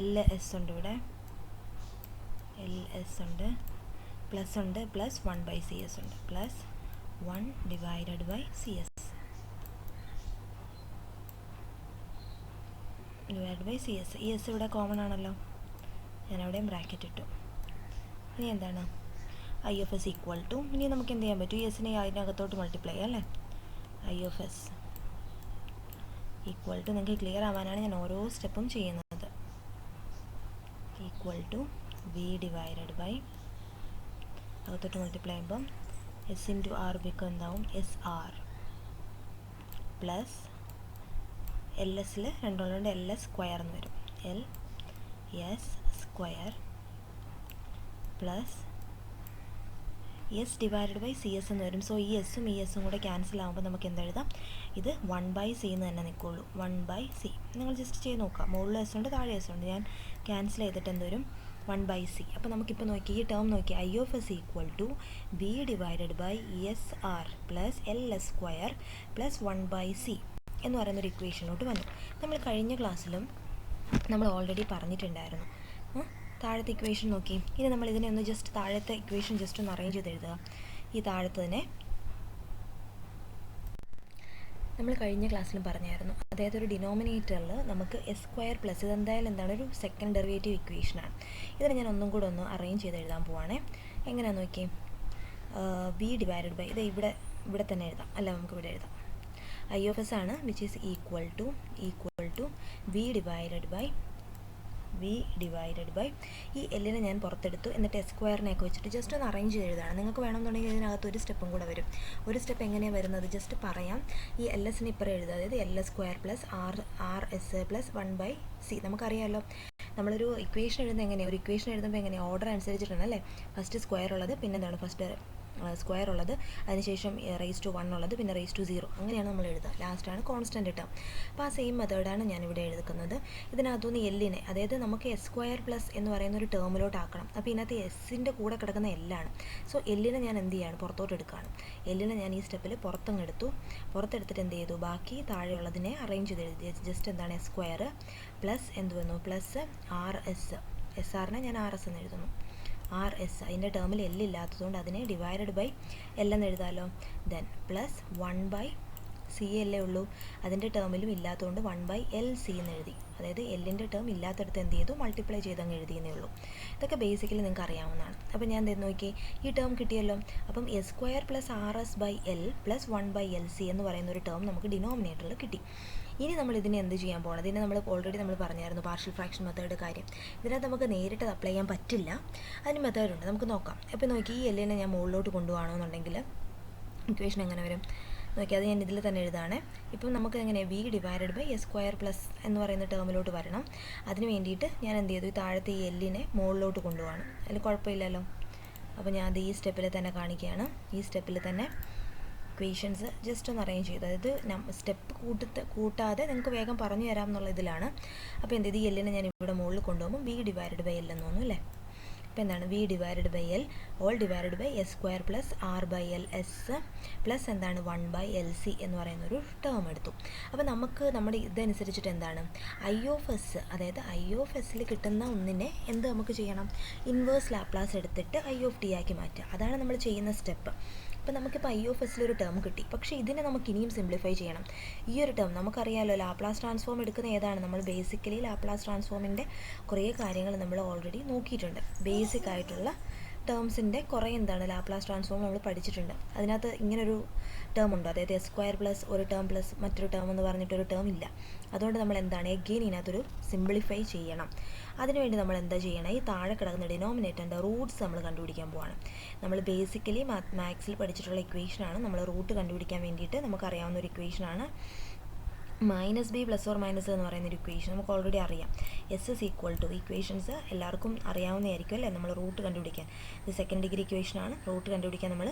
LS ഉണ്ട്, ഇവിടെ LS ഉണ്ട്, പ്ലസ് ഉണ്ട്, പ്ലസ് 1/CS ഉണ്ട്, പ്ലസ് 1/CS /CS. ഈ S ഇവിടെ കോമൺ ആണല്ലോ, ഞാനവിടെയും ബ്രാക്കറ്റ് ഇട്ടു. ഇനി എന്താണ്, IOS ഈക്വൽ ടു, ഇനി നമുക്ക് എന്ത് ചെയ്യാൻ പറ്റും, ഈ എസിനെ അതിനകത്തോട്ട് മൾട്ടിപ്ലൈ അല്ലേ. IOS ഈക്വൽ ടു, നിങ്ങൾക്ക് ക്ലിയർ ആവാനാണ് ഞാൻ ഓരോ സ്റ്റെപ്പും ചെയ്യുന്നത്. ഈക്വൽ ടു V/, അകത്തോട്ട് മൾട്ടിപ്ലൈ ചെയ്യുമ്പം S ഇൻറ്റു R ബിക്കം എന്താവും, SR പ്ലസ് LSൽ രണ്ടുകൊണ്ട് LS സ്ക്വയർ എന്ന് വരും. LS സ്ക്വയർ പ്ലസ് S/CS എന്ന് വരും. സോ ഈ എസും ഈ എസും കൂടെ ക്യാൻസൽ ആകുമ്പോൾ നമുക്ക് എന്തെഴുതാം, ഇത് 1/C എന്ന് തന്നെ നിൽക്കുള്ളൂ. 1/C നിങ്ങൾ ജസ്റ്റ് ചെയ്ത് നോക്കാം. മുകളിൽ S ഉണ്ട്, താഴെ S ഉണ്ട്. ഞാൻ ക്യാൻസൽ ചെയ്തിട്ട് എന്ത് വരും, 1/C. അപ്പോൾ നമുക്കിപ്പോൾ നോക്കി ഈ ടേം നോക്കി, IOS equal to V/SR plus LS square plus 1/C എന്ന് പറയുന്നൊരു ഇക്വേഷനോട്ട് വന്നു. നമ്മൾ കഴിഞ്ഞ ക്ലാസ്സിലും നമ്മൾ ഓൾറെഡി പറഞ്ഞിട്ടുണ്ടായിരുന്നു. താഴത്തെ ഇക്വേഷൻ നോക്കി. ഇനി നമ്മൾ ഇതിനെ ഒന്ന് ജസ്റ്റ് താഴത്തെ ഇക്വേഷൻ ജസ്റ്റ് ഒന്ന് അറേഞ്ച് ചെയ്ത് എഴുതുക. ഈ താഴത്തതിനെ നമ്മൾ കഴിഞ്ഞ ക്ലാസ്സിലും പറഞ്ഞായിരുന്നു, അതായത് ഒരു ഡിനോമിനേറ്ററിൽ നമുക്ക് എസ് സ്ക്വയർ പ്ലസ് ഇതെന്തായാലും എന്താണ് ഒരു സെക്കൻഡ് ഡെറിവേറ്റീവ് ഇക്വേഷനാണ്. ഇതിനെ ഞാൻ ഒന്നും കൂടെ ഒന്ന് അറേഞ്ച് ചെയ്ത് എഴുതാൻ പോവാണേ. എങ്ങനെയാണെന്ന് നോക്കി. വി ഡിവൈഡഡ് ബൈ ഇത് ഇവിടെ തന്നെ എഴുതാം, അല്ല നമുക്ക് ഇവിടെ എഴുതാം. ഐ ഓഫ് എസ് ആണ് which is equal to V divided by ഈ എല്ലിനെ ഞാൻ പുറത്തെടുത്തു. എന്നിട്ട് എസ് സ്ക്വയറിനെയൊക്കെ വെച്ചിട്ട് ജസ്റ്റ് ഒന്ന് അറേഞ്ച് ചെയ്ത് എഴുതാണ്. നിങ്ങൾക്ക് വേണമെന്നുണ്ടെങ്കിൽ ഇതിനകത്ത് ഒരു സ്റ്റെപ്പും കൂടെ വരും. ഒരു സ്റ്റെപ്പ് എങ്ങനെയാണ് വരുന്നത് ജസ്റ്റ് പറയാം. ഈ എൽ എസിന് ഇപ്പുറം എഴുതുക, അതായത് L S square plus R S plus 1/c. നമുക്കറിയാമല്ലോ നമ്മളൊരു ഇക്വേഷൻ എഴുതുന്നത് എങ്ങനെയാണ്, ഒരു ഇക്വേഷൻ എഴുതുമ്പോൾ എങ്ങനെയാണ് ഓർഡർ അനുസരിച്ചിട്ടാണ് അല്ലേ. ഫസ്റ്റ് സ്ക്വയർ ഉള്ളത്, പിന്നെ എന്താണ് ഫസ്റ്റ് സ്ക്വയർ ഉള്ളത്, അതിനുശേഷം റേസ് ടു 1 ഉള്ളത്, പിന്നെ റേസ് ടു 0, അങ്ങനെയാണ് നമ്മൾ എഴുതുക. ലാസ്റ്റാണ് കോൺസ്റ്റൻറ്റ് ടേം. അപ്പോൾ ആ സെയിം മെത്തേഡാണ് ഞാനിവിടെ എഴുതുന്നത്. ഇതിനകത്തുനിന്ന് എല്ലിനെ, അതായത് നമുക്ക് എസ് സ്ക്വയർ പ്ലസ് എന്ന് പറയുന്ന ഒരു ടേമിലോട്ട് ആക്കണം. അപ്പോൾ ഇതിനകത്ത് എസ്സിൻ്റെ കൂടെ കിടക്കുന്ന എല്ലാണ്. സോ എല്ലിനെ ഞാൻ എന്ത് ചെയ്യാണ്, പുറത്തോട്ട് എടുക്കുകയാണ്. എല്ലിനെ ഞാൻ ഈ സ്റ്റെപ്പിൽ പുറത്തെടുത്തിട്ട് എന്ത് ചെയ്തു, ബാക്കി താഴെയുള്ളതിനെ അറേഞ്ച് ചെയ്ത് എഴുതി. ജസ്റ്റ് എന്താണ് എസ് സ്ക്വയർ പ്ലസ് എന്ത് വന്നു, പ്ലസ് ആർ എസ്, എസ് ആറിനെ ഞാൻ ആർ എസ് എന്ന് എഴുതുന്നു. ആർ എസ് അതിൻ്റെ ടേമിൽ എൽ ഇല്ലാത്തതുകൊണ്ട് അതിനെ ഡിവൈഡഡ് ബൈ എൽ എന്ന് എഴുതാമല്ലോ. ദെൻ പ്ലസ് 1/c അല്ലേ ഉള്ളൂ, അതിൻ്റെ ടേമിലും ഇല്ലാത്തതുകൊണ്ട് 1/LC എന്ന് എഴുതി. അതായത് എല്ലിൻ്റെ ടേം ഇല്ലാത്തടത്ത് എന്ത് ചെയ്തു, മൾട്ടിപ്ലൈ ചെയ്ത് അങ്ങ് എഴുതിയെന്നേ ഉള്ളൂ. ഇതൊക്കെ ബേസിക്കലി നിങ്ങൾക്ക് അറിയാവുന്നതാണ്. അപ്പോൾ ഞാൻ എന്ത് നോക്കി, ഈ ടേം കിട്ടിയല്ലോ. അപ്പം S square plus R S by L plus 1/LC എന്ന് പറയുന്ന ഒരു ടേം നമുക്ക് ഡിനോമിനേറ്ററിൽ കിട്ടി. ഇനി നമ്മൾ ഇതിനെ എന്ത് ചെയ്യാൻ പോകണം, ഇതിനെ നമ്മൾ ഓൾറെഡി നമ്മൾ പറഞ്ഞായിരുന്നു പാർഷ്യൽ ഫ്രാക്ഷൻ മെത്തേഡ് കാര്യം. ഇതിനകത്ത് നമുക്ക് നേരിട്ട് അപ്ലൈ ചെയ്യാൻ പറ്റില്ല, അതിന് മെത്തേഡുണ്ട്, നമുക്ക് നോക്കാം. അപ്പോൾ നോക്കി, ഈ എല്ലിനെ ഞാൻ മുകളിലോട്ട് കൊണ്ടുപോകണമെന്നുണ്ടെങ്കിൽ ഇക്വേഷൻ എങ്ങനെ വരും നോക്കി. അത് ഞാൻ ഇതിൽ തന്നെ എഴുതാണ്. ഇപ്പം നമുക്ക് എങ്ങനെ V divided by S square plus എന്ന് പറയുന്ന ടേമിലോട്ട് വരണം. അതിന് വേണ്ടിയിട്ട് ഞാൻ എന്ത് ചെയ്തു, ഈ താഴത്തെ ഈ എല്ലിനെ മുകളിലോട്ട് കൊണ്ടുപോകണം. അതിൽ കുഴപ്പമില്ലല്ലോ. അപ്പോൾ ഞാൻ അത് ഈ സ്റ്റെപ്പിൽ തന്നെ കാണിക്കുകയാണ്. ഈ സ്റ്റെപ്പിൽ തന്നെ ഇക്വേഷൻസ് ജസ്റ്റ് ഒന്ന് അറേഞ്ച് ചെയ്തു. അതായത് സ്റ്റെപ്പ് കൂട്ടാതെ നിങ്ങൾക്ക് വേഗം പറഞ്ഞു തരാം എന്നുള്ള ഇതിലാണ്. അപ്പോൾ എന്ത് ചെയ്ത്, ഈ എല്ലിനെ ഞാൻ ഇവിടെ മുകളിൽ കൊണ്ടുപോകുമ്പോൾ വി ഡിവൈഡഡ് ബൈ എൽ എന്ന് തോന്നുന്നു അല്ലേ. അപ്പോൾ എന്താണ് V divided by L whole divided by S square plus R by L S plus എന്താണ് 1/LC എന്ന് പറയുന്നൊരു ടേം എടുത്തു. അപ്പോൾ നമുക്ക് നമ്മുടെ ഇതനുസരിച്ചിട്ട് എന്താണ് ഐ ഓഫ് എസ്, അതായത് ഐ ഓഫ് എസ്സിൽ കിട്ടുന്ന ഒന്നിനെ എന്ത് നമുക്ക് ചെയ്യണം, ഇൻവേഴ്സ് ലാപ്ലാസ് എടുത്തിട്ട് ഐ ഓഫ് ടി ആക്കി മാറ്റുക. അതാണ് നമ്മൾ ചെയ്യുന്ന സ്റ്റെപ്പ്. അപ്പോൾ നമുക്കിപ്പോൾ ഐ ഓഫ് എസ്സിലൊരു ടേം കിട്ടി. പക്ഷേ ഇതിനെ നമുക്ക് ഇനിയും സിംപ്ലിഫൈ ചെയ്യണം. ഈ ഒരു ടേം നമുക്കറിയാമല്ലോ, ലാപ്ലാസ് ട്രാൻസ്ഫോം എടുക്കുന്ന ഏതാണ്, നമ്മൾ ബേസിക്കലി ലാപ്ലാസ് ട്രാൻസ്ഫോമിൻ്റെ കുറേ കാര്യങ്ങൾ നമ്മൾ ഓൾറെഡി നോക്കിയിട്ടുണ്ട്. ബേസിക് ആയിട്ടുള്ള ടേംസിൻ്റെ കുറേ എന്താണ് ലാപ്ലാസ് ട്രാൻസ്ഫോം നമ്മൾ പഠിച്ചിട്ടുണ്ട്. അതിനകത്ത് ഇങ്ങനൊരു ടേം ഉണ്ട്, അതായത് എസ് സ്ക്വയർ പ്ലസ് ഒരു ടേം പ്ലസ് മറ്റൊരു ടേം എന്ന് പറഞ്ഞിട്ടൊരു ടേം ഇല്ല. അതുകൊണ്ട് നമ്മൾ എന്താണ് എഗെയിൻ ഇതിനകത്തൊരു സിംപ്ലിഫൈ ചെയ്യണം. അതിനുവേണ്ടി നമ്മൾ എന്താ ചെയ്യണം, ഈ താഴെ കിടക്കുന്ന ഡിനോമിനേറ്ററിൻ്റെ റൂട്ട്സ് നമ്മൾ കണ്ടുപിടിക്കാൻ പോവാണ്. നമ്മൾ ബേസിക്കലി മാത്സിൽ പഠിച്ചിട്ടുള്ള ഇക്വേഷനാണ്. നമ്മൾ റൂട്ട് കണ്ടുപിടിക്കാൻ വേണ്ടിയിട്ട് നമുക്കറിയാവുന്ന ഒരു ഇക്വേഷനാണ് minus B plus or minus എന്ന് പറയുന്നൊരു ഇക്വേഷൻ. നമുക്ക് ഓൾറെഡി അറിയാം. S is equal to equations എല്ലാവർക്കും അറിയാവുന്നതായിരിക്കും അല്ലേ. നമ്മൾ റൂട്ട് കണ്ടുപിടിക്കാൻ ഇത് സെക്കൻഡ് ഡിഗ്രി ഇക്വേഷനാണ്. റൂട്ട് കണ്ടുപിടിക്കാൻ നമ്മൾ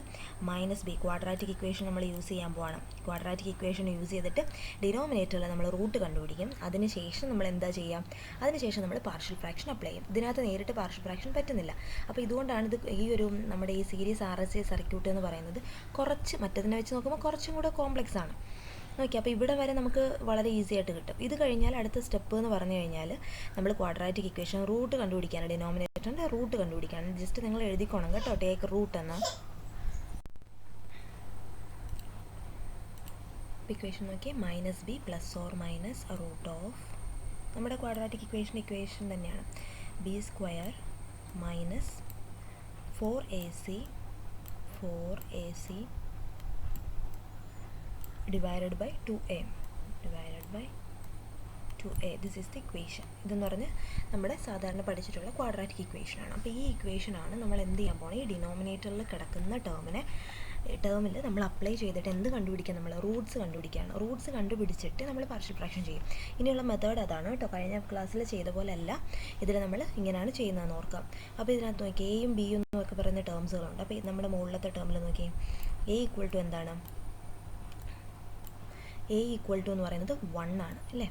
മൈനസ് ബി ക്വാഡ്രാറ്റിക് ഇക്വേഷൻ നമ്മൾ യൂസ് ചെയ്യാൻ പോവാണ്. ക്വാഡ്രാറ്റിക് ഇക്വേഷൻ യൂസ് ചെയ്തിട്ട് ഡിനോമിനേറ്ററിൽ നമ്മൾ റൂട്ട് കണ്ടുപിടിക്കും. അതിനുശേഷം നമ്മൾ എന്താ ചെയ്യാം, അതിനുശേഷം നമ്മൾ പാർഷ്യൽ ഫ്രാക്ഷൻ അപ്ലൈ ചെയ്യും. ഇതിനകത്ത് നേരിട്ട് പാർഷ്യൽ ഫ്രാക്ഷൻ പറ്റുന്നില്ല. അപ്പോൾ ഇതുകൊണ്ടാണ് ഇത് ഈ ഒരു നമ്മുടെ ഈ series R S A circuit എന്ന് പറയുന്നത് കുറച്ച് മറ്റതിനെ വെച്ച് നോക്കുമ്പോൾ കുറച്ചും കൂടെ കോംപ്ലക്സ് ആണ്. ഓക്കെ, അപ്പോൾ ഇവിടെ വരെ നമുക്ക് വളരെ ഈസി ആയിട്ട് കിട്ടും. ഇത് കഴിഞ്ഞാൽ അടുത്ത സ്റ്റെപ്പ് എന്ന് പറഞ്ഞു കഴിഞ്ഞാൽ നമ്മൾ ക്വാഡ്രാറ്റിക് ഇക്വേഷൻ റൂട്ട് കണ്ടുപിടിക്കാനാണ്, ഡിനോമിനേറ്ററിൻ്റെ റൂട്ട് കണ്ടുപിടിക്കാനാണ്. ജസ്റ്റ് നിങ്ങൾ എഴുതിക്കോണം കേട്ടോ, ടേക്ക് റൂട്ട് എന്ന്. ഇക്വേഷൻ നോക്കി, minus B plus or minus root of നമ്മുടെ ക്വാഡ്രാറ്റിക് ഇക്വേഷൻ തന്നെയാണ്. B square minus 4AC divided by 2a this is the equation. ഇതെന്ന് പറഞ്ഞ് നമ്മുടെ സാധാരണ പഠിച്ചിട്ടുള്ള ക്വാഡ്രാറ്റിക് ഇക്വേഷനാണ്. അപ്പോൾ ഈ ഇക്വേഷനാണ് നമ്മൾ എന്ത് ചെയ്യാൻ പോകുന്നത്, ഈ ഡിനോമിനേറ്ററിൽ കിടക്കുന്ന ടേമിൽ നമ്മൾ അപ്ലൈ ചെയ്തിട്ട് എന്ത് കണ്ടുപിടിക്കാൻ, നമ്മൾ റൂട്ട്സ് കണ്ടുപിടിക്കുകയാണ്. റൂട്ട്സ് കണ്ടുപിടിച്ചിട്ട് നമ്മൾ പാർഷ്യൽ ഫ്രാക്ഷൻ ചെയ്യും. ഇനിയുള്ള മെത്തേഡ് അതാണ് കേട്ടോ. കഴിഞ്ഞ ക്ലാസ്സിൽ ചെയ്ത പോലെ അല്ല, ഇതിൽ നമ്മൾ ഇങ്ങനെയാണ് ചെയ്യുന്നതെന്ന് ഓർക്കാം. അപ്പോൾ ഇതിനകത്ത് നോക്കി എയും ബിയും എന്നൊക്കെ പറയുന്ന ടേംസുകളുണ്ട്. അപ്പോൾ നമ്മുടെ മുകളിലത്തെ ടേമിൽ നോക്കി എ ഈക്വൽ ടു എന്താണ്, എ ഈക്വൽ ടു എന്ന് പറയുന്നത് 1 ആണ് അല്ലേ.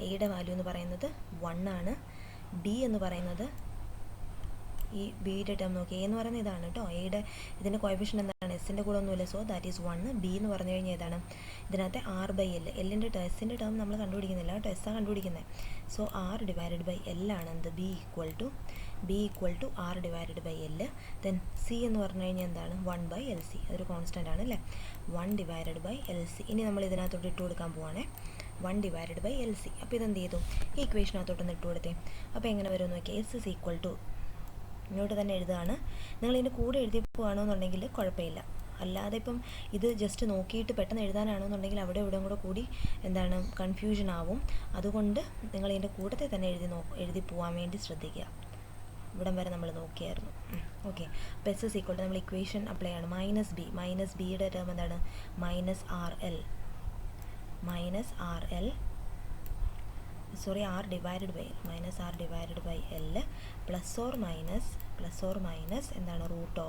എയുടെ വാല്യൂ എന്ന് പറയുന്നത് 1 ആണ്. ബി എന്ന് പറയുന്നത് ഈ ബിയുടെ ടേം നോക്കി, എ എന്ന് പറയുന്നത് ഇതാണ് കേട്ടോ. ഇതിൻ്റെ കോഎഫിഷ്യൻ്റ് എന്താണ് എസിൻ്റെ കൂടെ ഒന്നുമില്ല. So that is 1. ബി എന്ന് പറഞ്ഞു കഴിഞ്ഞാൽ ഏതാണ്? ഇതിനകത്തെ ആർ ബൈ എൽ. എല്ലിൻ്റെ എസിൻ്റെ ടേം നമ്മൾ കണ്ടുപിടിക്കുന്നില്ല കേട്ടോ, എസ്സാണ് കണ്ടുപിടിക്കുന്നത്. സോ ആർ ഡിവൈഡഡ് ബൈ എല്ലാണ് എന്ത്? B equal to R divided by L. Then C എന്ന് പറഞ്ഞു കഴിഞ്ഞാൽ എന്താണ്? 1/LC. അതൊരു കോൺസ്റ്റൻ്റ് ആണ് അല്ലേ? 1/LC. ഇനി നമ്മൾ ഇതിനകത്തോട്ട് ഇട്ട് കൊടുക്കാൻ പോവാണേ 1/LC. അപ്പോൾ ഇതെന്ത് ചെയ്തു? ഈ ഇക്വേഷനകത്തോട്ടൊന്ന് ഇട്ട് കൊടുത്തേ. അപ്പോൾ എങ്ങനെ വരും നോക്കി? എസ് ഇസ് ഈക്വൽ ടു, ഇങ്ങോട്ട് തന്നെ എഴുതുകയാണ്. നിങ്ങൾ ഇതിൻ്റെ കൂടെ എഴുതി പോവുകയാണെന്നുണ്ടെങ്കിൽ കുഴപ്പമില്ല. അല്ലാതെ ഇപ്പം ഇത് ജസ്റ്റ് നോക്കിയിട്ട് പെട്ടെന്ന് എഴുതാനാണെന്നുണ്ടെങ്കിൽ അവിടെ ഇവിടെ കൂടെ കൂടി എന്താണ് കൺഫ്യൂഷൻ ആവും. അതുകൊണ്ട് നിങ്ങൾ ഇതിൻ്റെ കൂട്ടത്തിൽ തന്നെ എഴുതി പോകാൻ വേണ്ടി ശ്രദ്ധിക്കുക. ഇവിടം വരെ നമ്മൾ നോക്കിയായിരുന്നു. ഓക്കെ. അപ്പോൾ എസ് ഇസ് ഈക്വൽ ടു നമ്മൾ ഇക്വേഷൻ അപ്ലൈ ആണ്. മൈനസ് ബിയുടെ ടേം എന്താണ്? Minus R divided by L plus or minus എന്താണ്? Root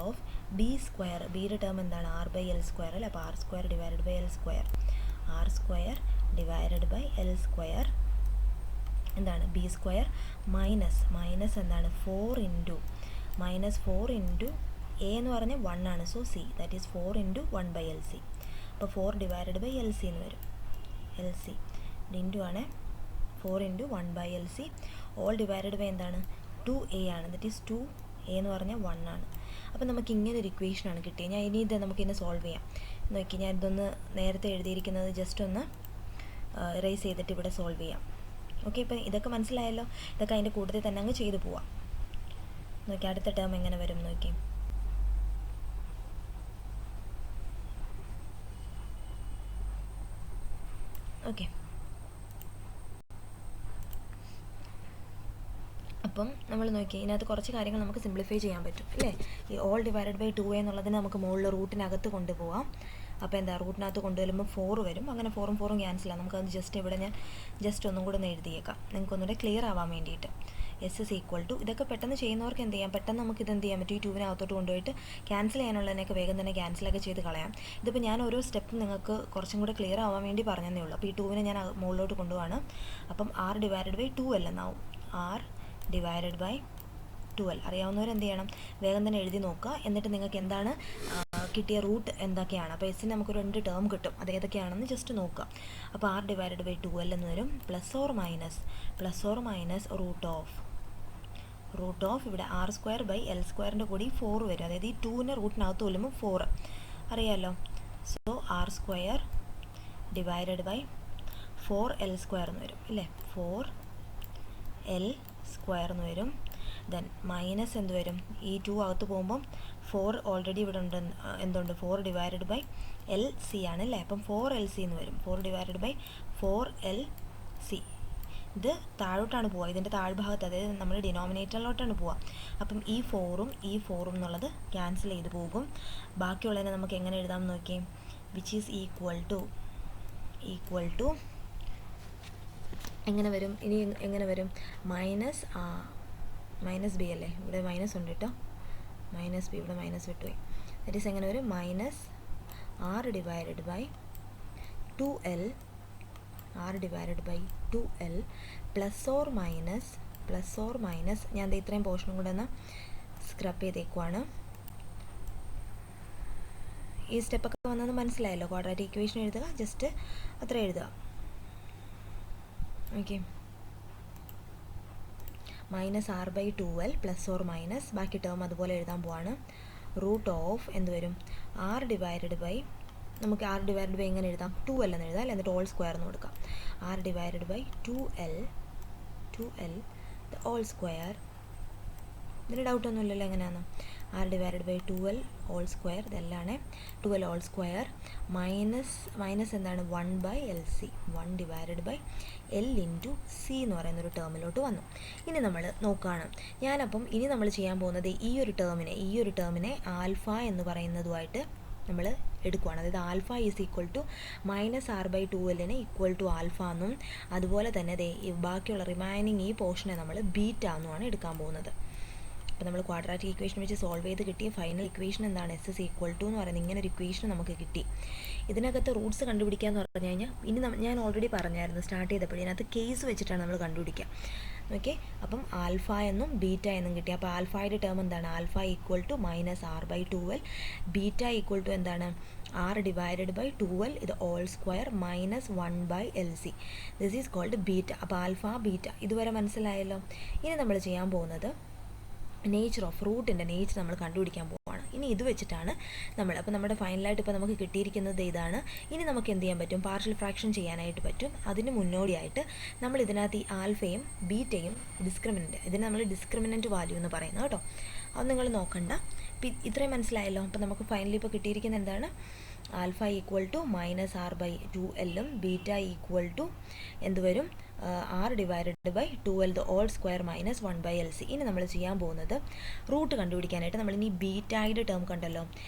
of B square. ബിയുടെ ടേം എന്താണ്? ആർ ബൈ എൽ സ്ക്വയർ അല്ലേ? അപ്പോൾ R square divided by L square എന്താണ്? ബി സ്ക്വയർ മൈനസ് എന്താണ്? 4 ഇൻറ്റു എ എന്ന് പറഞ്ഞാൽ 1 ആണ്. So C that is 4 into 1/LC. അപ്പോൾ 4 ഡിവൈഡഡ് ബൈ LC എന്ന് വരും. LC ഇൻറ്റു ആണ് 4 into 1/LC all divided by എന്താണ്? 2a ആണ്. ദാറ്റ് ഈസ് 2a എന്ന് പറഞ്ഞാൽ 1 ആണ്. അപ്പോൾ നമുക്ക് ഇങ്ങനെ ഒരു ഇക്വേഷനാണ് കിട്ടിയത്. ഇനി ഇത് നമുക്കിന്ന് സോൾവ് ചെയ്യാം. നോക്കി, ഞാൻ ഇതൊന്ന് നേരത്തെ എഴുതിയിരിക്കുന്നത് ജസ്റ്റ് ഒന്ന് റേസ് ചെയ്തിട്ട് ഇവിടെ സോൾവ് ചെയ്യാം. ഓക്കെ. ഇപ്പം ഇതൊക്കെ മനസ്സിലായല്ലോ. ഇതൊക്കെ അതിൻ്റെ കൂട്ടത്തിൽ തന്നെ അങ്ങ് ചെയ്തു പോവാം. നോക്കി അടുത്ത ടേം എങ്ങനെ വരും നോക്കി. ഓക്കെ. അപ്പം നമ്മൾ നോക്കി ഇതിനകത്ത് കുറച്ച് കാര്യങ്ങൾ നമുക്ക് സിംപ്ലിഫൈ ചെയ്യാൻ പറ്റും അല്ലേ? ഈ ഓൾ ഡിവൈഡഡ് ബൈ 2a എന്നുള്ളതിന് നമുക്ക് മുകളിൽ റൂട്ടിനകത്ത് കൊണ്ടുപോകാം. അപ്പോൾ എന്താ? റൂട്ടിനകത്ത് കൊണ്ടുവരുമ്പോൾ 4 വരും. അങ്ങനെ 4ഉം 4ഉം ക്യാൻസലാണ്. നമുക്കത് ജസ്റ്റ് ഇവിടെ ഞാൻ ഒന്നും കൂടെ ഒന്ന് എഴുതിയേക്കാം, നിങ്ങൾക്കൊന്നുകൂടെ ക്ലിയർ ആവാൻ വേണ്ടിയിട്ട്. എസ് ഇസ് ഈക്വൽ ടു, ഇതൊക്കെ പെട്ടെന്ന് ചെയ്യുന്നവർക്ക് എന്ത് ചെയ്യാം? പെട്ടെന്ന് നമുക്ക് ഇത് എന്ത് ചെയ്യാൻ പറ്റും? ഈ 2വിനകത്തോട്ട് കൊണ്ടുപോയിട്ട് ക്യാൻസൽ ചെയ്യാനുള്ളതിനൊക്കെ വേഗം തന്നെ ക്യാൻസലൊക്കെ ചെയ്ത് കളയാം. ഇതിപ്പോൾ ഞാൻ ഓരോ സ്റ്റെപ്പും നിങ്ങൾക്ക് കുറച്ചും കൂടെ ക്ലിയർ ആവാൻ വേണ്ടി പറഞ്ഞതേ ഉള്ളൂ. അപ്പോൾ ഈ 2വിനെ ഞാൻ മുകളിലോട്ട് കൊണ്ടുപോവാണ്. അപ്പം ആർ ഡിവൈഡഡ് ബൈ 2L എന്നാവും. R divided by 2L. അറിയാവുന്നവർ എന്ത് ചെയ്യണം? വേഗം തന്നെ എഴുതി നോക്കുക. എന്നിട്ട് നിങ്ങൾക്ക് എന്താണ് കിട്ടിയ റൂട്ട് എന്തൊക്കെയാണ്. അപ്പോൾ എസ്സിന് നമുക്ക് 2 ടേം കിട്ടും. അത് ഏതൊക്കെയാണെന്ന് ജസ്റ്റ് നോക്കുക. അപ്പോൾ ആർ ഡിവൈഡഡ് ബൈ 2L എന്ന് വരും. Plus or minus root of ഇവിടെ ആർ സ്ക്വയർ ബൈ എൽ സ്ക്വയറിൻ്റെ കൂടി 4 വരും. അതായത് ഈ 2നെ റൂട്ടിനകത്ത് കൊല്ലുമ്പോൾ 4 അറിയാമല്ലോ. So R square divided by 4L square എന്ന് വരും ഇല്ലേ? 4L സ്ക്വയർ എന്ന് വരും. ദെൻ മൈനസ് എന്ത് വരും? ഈ 2 അകത്ത് പോകുമ്പം 4 ഓൾറെഡി ഇവിടെ ഉണ്ട്. എന്തുണ്ട്? 4 ഡിവൈഡഡ് ബൈ LC ആണ് അല്ലേ? അപ്പം 4LC എന്ന് വരും. 4 ഡിവൈഡഡ് ബൈ 4LC. ഇത് താഴോട്ടാണ് പോവുക. ഇതിൻ്റെ താഴ്ഭാഗത്ത്, അതായത് നമ്മൾ ഡിനോമിനേറ്ററിലോട്ടാണ് പോവുക. അപ്പം ഈ 4ഉം എന്നുള്ളത് ക്യാൻസൽ ചെയ്ത് പോകും. ബാക്കിയുള്ളതിനെ നമുക്ക് എങ്ങനെ എഴുതാം നോക്കി. വിച്ച് ഈസ് ഈക്വൽ ടു എങ്ങനെ വരും? ഇനി എങ്ങനെ വരും? മൈനസ് ബി അല്ലേ? ഇവിടെ മൈനസ് ഉണ്ട് കേട്ടോ. മൈനസ് ബി ഇവിടെ മൈനസ് വിട്ടുപോയി. ദാറ്റ് ഈസ് എങ്ങനെ വരും? Minus R divided by 2L plus or minus ഞാൻ ഇത്രയും പോർഷനും കൂടെ ഒന്ന് സ്ക്രബ് ചെയ്തേക്കുവാണ്. ഈ സ്റ്റെപ്പൊക്കെ വന്നത് മനസ്സിലായല്ലോ. ക്വാഡ്രാറ്റിക് ഇക്വേഷൻ എഴുതുക, ജസ്റ്റ് അത്ര എഴുതുക. Okay. Minus R by 2L plus or minus, ബാക്കി ടേം അതുപോലെ എഴുതാൻ പോവാണ്. റൂട്ട് ഓഫ് എന്ത് വരും? ആർ ഡിവൈഡഡ് ബൈ, നമുക്ക് ആർ ഡിവൈഡഡ് ബൈ എങ്ങനെ എഴുതാം? 2L എന്ന് എഴുതാം. എന്നിട്ട് ഓൾ സ്ക്വയർ എന്ന് കൊടുക്കാം. R divided by 2L whole square. ഇതിന് ഡൗട്ടൊന്നുമില്ലല്ലോ എങ്ങനെയാണെന്ന്. R divided by 2L whole square. ഇതെല്ലാം 2L ഓൾ സ്ക്വയർ മൈനസ് എന്താണ്? 1/LC. 1 divided by L into C എന്ന് പറയുന്നൊരു ടേമിലോട്ട് വന്നു. ഇനി നമ്മൾ നോക്കുകയാണ്. ഞാനപ്പം ഇനി നമ്മൾ ചെയ്യാൻ പോകുന്നത് ഈ ഒരു ടേമിനെ ആൽഫ എന്ന് പറയുന്നതുമായിട്ട് നമ്മൾ എടുക്കുകയാണ്. അതായത് alpha is equal to minus R by 2Lനെ ഈക്വൽ ടു ആൽഫ എന്നും, അതുപോലെ തന്നെ ബാക്കിയുള്ള റിമൈനിങ് ഈ പോർഷനെ നമ്മൾ ബീറ്റ എന്നുമാണ് എടുക്കാൻ പോകുന്നത്. അപ്പോൾ നമ്മൾ ക്വാഡ്രാറ്റിക് ഇക്വേഷൻ വെച്ച് സോൾവ് ചെയ്ത് കിട്ടിയ ഫൈനൽ ഇക്വേഷൻ എന്താണ്? എസ് ഇസ് ഈക്വൽ ടു എന്ന് പറയുന്നത് ഇങ്ങനെ ഒരു ഇക്വേഷൻ നമുക്ക് കിട്ടി. ഇതിനകത്ത് റൂട്ട്സ് കണ്ടുപിടിക്കുക എന്ന് പറഞ്ഞു കഴിഞ്ഞാൽ ഇനി ഞാൻ ഓൾറെഡി പറഞ്ഞായിരുന്നു സ്റ്റാർട്ട് ചെയ്തപ്പോൾ ഇതിനകത്ത് കേസ് വെച്ചിട്ടാണ് നമ്മൾ കണ്ടുപിടിക്കുക. ഓക്കെ, അപ്പം ആൽഫ എന്നും ബീറ്റ എന്നും കിട്ടി. അപ്പോൾ ആൽഫയുടെ ടേം എന്താണ്? Alpha equal to -r/2l, beta equal to എന്താണ്? r/2l ഇത് whole square -1/LC. This is called beta. അപ്പോൾ ആൽഫ ബീറ്റ ഇതുവരെ മനസ്സിലായല്ലോ. ഇനി നമ്മൾ ചെയ്യാൻ പോകുന്നത് നേച്ചർ ഓഫ് റൂട്ടിൻ്റെ നേച്ചർ നമ്മൾ കണ്ടുപിടിക്കാൻ പോവുകയാണ്. ഇനി ഇത് വെച്ചിട്ടാണ് അപ്പോൾ നമ്മുടെ ഫൈനലായിട്ട് ഇപ്പോൾ നമുക്ക് കിട്ടിയിരിക്കുന്നത് ഇതാണ്. ഇനി നമുക്ക് എന്ത് ചെയ്യാൻ പറ്റും? പാർഷ്യൽ ഫ്രാക്ഷൻ ചെയ്യാനായിട്ട് പറ്റും. അതിന് മുന്നോടിയായിട്ട് നമ്മൾ ഇതിനകത്ത് ഈ ആൽഫയും ബീറ്റയും ഡിസ്ക്രിമിനൻറ്റ്, ഇതിന് നമ്മൾ ഡിസ്ക്രിമിനൻറ്റ് വാല്യൂ എന്ന് പറയുന്നത് കേട്ടോ. അത് നിങ്ങൾ നോക്കണ്ട. ഇത്രയും മനസ്സിലായല്ലോ. അപ്പോൾ നമുക്ക് ഫൈനലി ഇപ്പോൾ കിട്ടിയിരിക്കുന്നത് എന്താണ്? Alpha equal to -r/2l beta equal to എന്ത് വരും? r/2l all square -1/LC. ഇനി നമ്മൾ ചെയ്യാൻ പോകുന്നത് റൂട്ട് കണ്ടുപിടിക്കാനായിട്ട് നമ്മൾ ഇനി ബീറ്റായുടെ ടേം കണ്ടല്ലോ,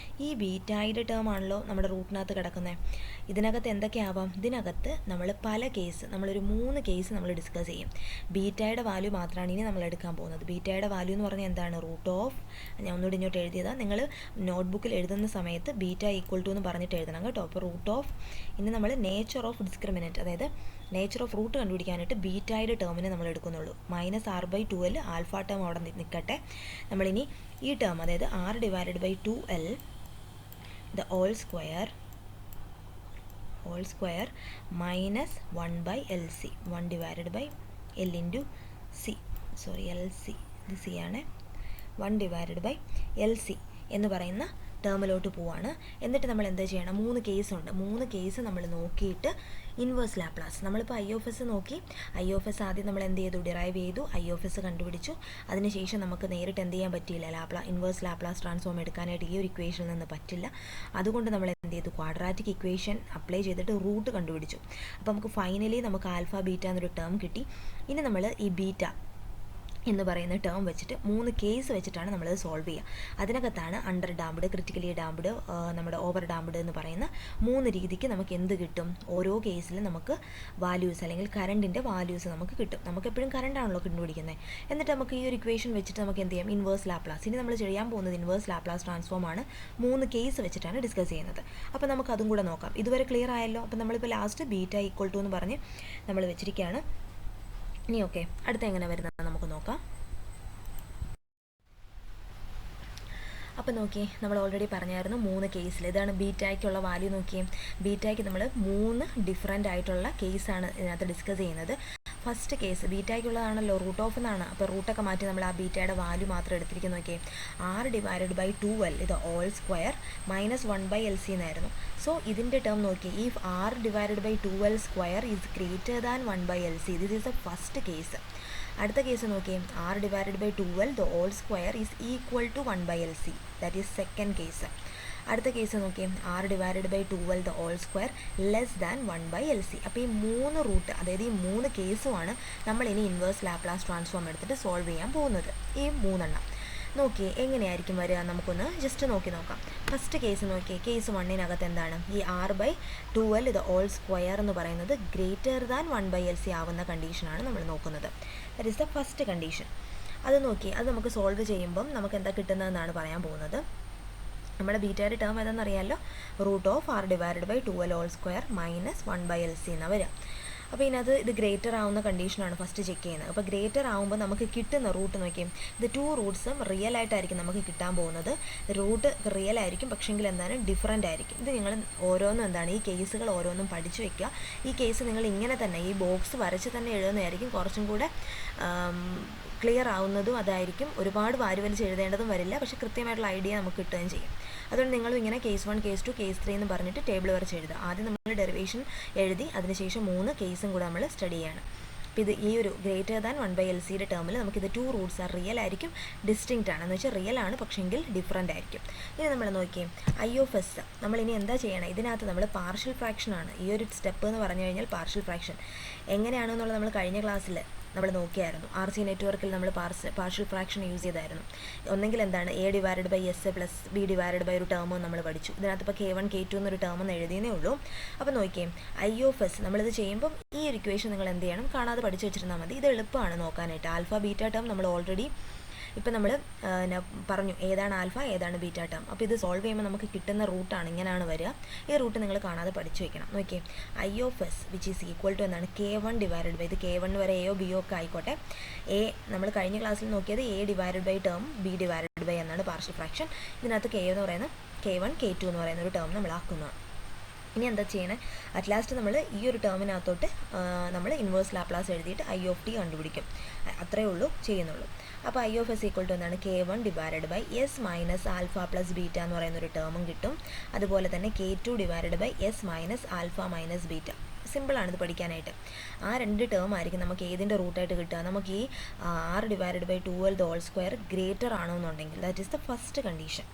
ഈ ബീറ്റായുടെ ടേം ആണല്ലോ നമ്മുടെ റൂട്ടിനകത്ത് കിടക്കുന്നത്. ഇതിനകത്ത് എന്തൊക്കെയാവാം? ഇതിനകത്ത് നമ്മൾ പല കേസ്, നമ്മളൊരു 3 കേസ് നമ്മൾ ഡിസ്കസ് ചെയ്യും. ബീറ്റായുടെ വാല്യൂ മാത്രമാണ് ഇനി നമ്മൾ എടുക്കാൻ പോകുന്നത്. ബീറ്റായുടെ വാല്യൂ എന്ന് പറഞ്ഞാൽ എന്താണ്? റൂട്ട് ഓഫ്, ഞാൻ ഒന്നുകൂടി ഇങ്ങോട്ട് എഴുതിയതാണ്, നിങ്ങൾ നോട്ട്ബുക്കിൽ എഴുതുന്ന സമയത്ത് ബീറ്റ ഈക്വൽ ടു എന്ന് പറഞ്ഞിട്ട് എഴുതണം കേട്ടോ. അപ്പോൾ റൂട്ട് ഓഫ്, ഇനി നമ്മൾ നേച്ചർ ഓഫ് ഡിസ്ക്രിമിനൻറ്റ്, അതായത് നേച്ചർ ഓഫ് റൂട്ട് കണ്ടുപിടിക്കാനായിട്ട് ബീറ്റായുടെ ടേമിനെ നമ്മൾ എടുക്കുന്നുള്ളൂ. -r/2l ആൽഫ ടേം അവിടെ നിൽക്കട്ടെ. നമ്മളിനി ഈ ടേം, അതായത് r/2l the whole square -1/LC, 1/L into C, sorry LC, ഇത് C ആണ്, 1/LC എന്ന് പറയുന്ന ടേമിലോട്ട് പോവാണ്. എന്നിട്ട് നമ്മൾ എന്താ ചെയ്യണം? 3 കേസുണ്ട്. 3 കേസ് നമ്മൾ നോക്കിയിട്ട് ഇൻവേഴ്സ് ലാപ്ലാസ്, നമ്മളിപ്പോൾ IOS നോക്കി, IOS ആദ്യം നമ്മൾ എന്ത് ചെയ്തു? ഡിറൈവ് ചെയ്തു, IOS കണ്ടുപിടിച്ചു. അതിനുശേഷം നമുക്ക് നേരിട്ട് എന്ത് ചെയ്യാൻ പറ്റിയില്ല? ഇൻവേഴ്സ് ലാപ്ലാസ് ട്രാൻസ്ഫോം എടുക്കാനായിട്ട് ഈ ഒരു ഇക്വേഷനിൽ നിന്ന് പറ്റില്ല. അതുകൊണ്ട് നമ്മൾ എന്ത് ചെയ്തു? ക്വാഡ്രാറ്റിക് ഇക്വേഷൻ അപ്ലൈ ചെയ്തിട്ട് റൂട്ട് കണ്ടുപിടിച്ചു. അപ്പോൾ നമുക്ക് ഫൈനലി നമുക്ക് ആൽഫ ബീറ്റ എന്നൊരു ടേം കിട്ടി. ഇനി നമ്മൾ ഈ ബീറ്റ എന്ന് പറയുന്ന ടേം വെച്ചിട്ട് 3 കേസ് വെച്ചിട്ടാണ് നമ്മളത് സോൾവ് ചെയ്യുക. അതിനകത്താണ് അണ്ടർ ഡാംപ്ഡ്, ക്രിറ്റിക്കലി ഡാംപ്ഡ്, നമ്മുടെ ഓവർ ഡാംപ്ഡ് എന്ന് പറയുന്ന 3 രീതിക്ക് നമുക്ക് എന്ത് കിട്ടും? ഓരോ കേസിലും നമുക്ക് വാല്യൂസ് അല്ലെങ്കിൽ കറണ്ടിൻ്റെ വാല്യൂസ് നമുക്ക് കിട്ടും. നമുക്ക് എപ്പോഴും കറണ്ടാണല്ലോ കണ്ടുപിടിക്കുന്നത്. എന്നിട്ട് നമുക്ക് ഈ ഒരു ഇക്വേഷൻ വെച്ചിട്ട് നമുക്ക് എന്ത് ചെയ്യാം? Inverse Laplace. ഇനി നമ്മൾ ചെയ്യാൻ പോകുന്നത് ഇൻവേഴ്സ് ലാപ്ലാസ് ട്രാൻസ്ഫോം ആണ്. 3 കേസ് വെച്ചിട്ടാണ് ഡിസ്കസ് ചെയ്യുന്നത്. അപ്പോൾ നമുക്ക് അതും കൂടെ നോക്കാം. ഇതുവരെ ക്ലിയർ ആയല്ലോ. അപ്പോൾ നമ്മളിപ്പോൾ ലാസ്റ്റ് ബീറ്റ ഈക്വൽ ടു എന്ന് പറഞ്ഞ് നമ്മൾ വെച്ചിരിക്കുകയാണ്. ഇനി ഓക്കെ, അടുത്ത എങ്ങനെ വരുന്നത് നമുക്ക് നോക്കാം. അപ്പോൾ നോക്കിയേ, നമ്മൾ ഓൾറെഡി പറഞ്ഞായിരുന്നു 3 കേസിൽ. ഇതാണ് ബീറ്റായ്ക്കുള്ള വാല്യൂ. നോക്കിയേ, ബീറ്റായ്ക്ക് നമ്മൾ 3 ഡിഫറെൻ്റ് ആയിട്ടുള്ള കേസാണ് ഇതിനകത്ത് ഡിസ്കസ് ചെയ്യുന്നത്. ഫസ്റ്റ് കേസ് ബീറ്റായ്ക്കുള്ളതാണല്ലോ, റൂട്ട് ഓഫ് എന്നാണ്. അപ്പോൾ റൂട്ടൊക്കെ മാറ്റി നമ്മൾ ആ ബീറ്റയുടെ വാല്യൂ മാത്രം എടുത്തിരിക്കുന്നു. നോക്കിയേ, r/2l ഇത് ഓൾ സ്ക്വയർ -1/LC എന്നായിരുന്നു. സോ ഇതിൻ്റെ ടേം നോക്കിയേ, ഈ r/2l square is greater than 1/LC. This is the first case. അടുത്ത കേസ് നോക്കിയേ, r/2l the whole square is equal to 1/LC. That is second case. അടുത്ത കേസ് നോക്കിയേ, r/2l the whole square less than 1/LC. അപ്പോൾ ഈ 3 root, അതായത് ഈ 3 കേസുമാണ് നമ്മൾ ഇനി ഇൻവേഴ്സ് ലാപ്ലാസ് ട്രാൻസ്ഫോം എടുത്തിട്ട് സോൾവ് ചെയ്യാൻ പോകുന്നത്. ഈ 3 എണ്ണം നോക്കിയേ എങ്ങനെയായിരിക്കും വരിക? നമുക്കൊന്ന് ജസ്റ്റ് നോക്കാം. ഫസ്റ്റ് കേസ് നോക്കിയേ, കേസ് 1-നകത്ത് എന്താണ്? ഈ r/2l ഇത് ഓൾ സ്ക്വയർ എന്ന് പറയുന്നത് ഗ്രേറ്റർ ദാൻ 1/LC ആവുന്ന കണ്ടീഷനാണ് നമ്മൾ നോക്കുന്നത്. That is the first condition. അത് നോക്കി, അത് നമുക്ക് സോൾവ് ചെയ്യുമ്പം നമുക്ക് എന്താ കിട്ടുന്നതെന്നാണ് പറയാൻ പോകുന്നത്. നമ്മുടെ ബീറ്റയുടെ ടേം ഏതെന്നറിയാമല്ലോ, root of r/2l all square -1/LC എന്നാണ് വരിക. അപ്പോൾ ഇതിനകത്ത് ഇത് ഗ്രേറ്റർ ആവുന്ന കണ്ടീഷനാണ് ഫസ്റ്റ് ചെക്ക് ചെയ്യുന്നത്. അപ്പോൾ ഗ്രേറ്റർ ആകുമ്പോൾ നമുക്ക് കിട്ടുന്ന റൂട്ട് നോക്കിയും, ഇത് 2 റൂട്ട്സും റിയൽ ആയിട്ടായിരിക്കും നമുക്ക് കിട്ടാൻ പോകുന്നത്. റൂട്ട് റിയൽ ആയിരിക്കും, പക്ഷേങ്കിൽ എന്താണ് ഡിഫറൻ്റ് ആയിരിക്കും. ഇത് നിങ്ങൾ ഓരോന്നും എന്താണ്, ഈ കേസുകൾ ഓരോന്നും പഠിച്ചു വെക്കുക. ഈ കേസ് നിങ്ങൾ ഇങ്ങനെ തന്നെ ഈ ബോക്സ് വരച്ച് തന്നെ എഴുതുന്നതായിരിക്കും കുറച്ചും കൂടെ ക്ലിയർ ആവുന്നതും അതായിരിക്കും. ഒരുപാട് വാരിവലിച്ച് എഴുതേണ്ടതും വരില്ല, പക്ഷേ കൃത്യമായിട്ടുള്ള ഐഡിയ നമുക്ക് കിട്ടുകയും ചെയ്യും. അതുകൊണ്ട് നിങ്ങളും ഇങ്ങനെ കേസ് 1, കേസ് 2, കേസ് 3 എന്ന് പറഞ്ഞിട്ട് ടേബിൾ വരച്ച് എഴുതുക. ആദ്യം നമ്മൾ ഡെറിവേഷൻ എഴുതി, അതിനുശേഷം 3 കേസും കൂടെ നമ്മൾ സ്റ്റഡി ചെയ്യണം. അപ്പോൾ ഇത് ഈ ഒരു ഗ്രേറ്റർ ദാൻ 1/LCയുടെ ടേമിൽ നമുക്കിത് 2 റൂട്ട്സ് ആ റിയൽ ആയിരിക്കും, ഡിസ്റ്റിങ്ക്റ്റ് ആണ്. എന്ന് വെച്ചാൽ റിയൽ ആണ്, പക്ഷെങ്കിൽ ഡിഫറൻ്റ് ആയിരിക്കും. ഇനി നമ്മൾ നോക്കിയേ, IOS നമ്മളിനി എന്താ ചെയ്യണം? ഇതിനകത്ത് നമ്മൾ പാർഷ്യൽ ഫ്രാക്ഷൻ ആണ്. ഈ ഒരു സ്റ്റെപ്പ് എന്ന് പറഞ്ഞു കഴിഞ്ഞാൽ പാർഷ്യൽ ഫ്രാക്ഷൻ എങ്ങനെയാണെന്നുള്ളത് നമ്മൾ കഴിഞ്ഞ ക്ലാസ്സിൽ നമ്മൾ നോക്കിയായിരുന്നു. RC നെറ്റ്വർക്കിൽ നമ്മൾ പാർഷ്യൽ ഫ്രാക്ഷൻ യൂസ് ചെയ്തായിരുന്നു. ഒന്നെങ്കിൽ എന്താണ്, A/S പ്ലസ് B/ ഒരു ടേമോ നമ്മൾ പഠിച്ചു. ഇതിനകത്ത് ഇപ്പോൾ K1 K2 എന്നൊരു ടേം എന്ന് എഴുതിയേ ഉള്ളൂ. അപ്പോൾ നോക്കിയേ, IOS നമ്മളിത് ചെയ്യുമ്പം ഈ ഒരു ഇക്വേഷൻ നിങ്ങൾ എന്ത് ചെയ്യണം, കാണാതെ പഠിച്ചു വെച്ചിരുന്നാൽ മതി. ഇത് എളുപ്പമാണ് നോക്കാനായിട്ട്. ആൽഫ ബീറ്റ ടേം നമ്മൾ ഓൾറെഡി ഇപ്പം നമ്മൾ പറഞ്ഞു ഏതാണ് ആൽഫ ഏതാണ് ബീറ്റ ടേം. അപ്പോൾ ഇത് സോൾവ് ചെയ്യുമ്പോൾ നമുക്ക് കിട്ടുന്ന റൂട്ടാണ് ഇങ്ങനെയാണ് വരിക. ഈ റൂട്ട് നിങ്ങൾ കാണാതെ പഠിച്ചു വെക്കണം. നോക്കിയേ, I of S which is equal to എന്താണ് K1 ഡിവൈഡഡ് ബൈ, ഇത് K1 വരെ എയോ ബിയോ ഒക്കെ ആയിക്കോട്ടെ. നമ്മൾ കഴിഞ്ഞ ക്ലാസ്സിൽ നോക്കിയത് A divided by term B divided by എന്നാണ് പാർഷ്യൽ ഫ്രാക്ഷൻ. ഇതിനകത്ത് K എന്ന് പറയുന്ന K1 K2 എന്ന് പറയുന്ന ഒരു ടേം നമ്മൾ ആക്കുന്നതാണ്. ഇനി എന്താ ചെയ്യണേ, അറ്റ് ലാസ്റ്റ് നമ്മൾ ഈ ഒരു ടേമിനകത്തോട്ട് നമ്മൾ ഇൻവേഴ്സ് ലാപ്ലാസ് എഴുതിയിട്ട് ഐ ഓഫ് ടി കണ്ടുപിടിക്കും. അത്രയേ ഉള്ളൂ ചെയ്യുന്നുള്ളൂ. അപ്പോൾ I of S equal to എന്താണ് K1 divided by S minus alpha plus beta എന്ന് പറയുന്നൊരു ടേമും കിട്ടും. അതുപോലെ തന്നെ K2 divided by S minus alpha minus beta. സിമ്പിളാണിത് പഠിക്കാനായിട്ട്. ആ രണ്ട് ടേം ആയിരിക്കും നമുക്ക് ഏതിൻ്റെ റൂട്ടായിട്ട് കിട്ടുക. നമുക്ക് ഈ R divided by 2l whole square greater ആണോ എന്നുണ്ടെങ്കിൽ that is the first condition.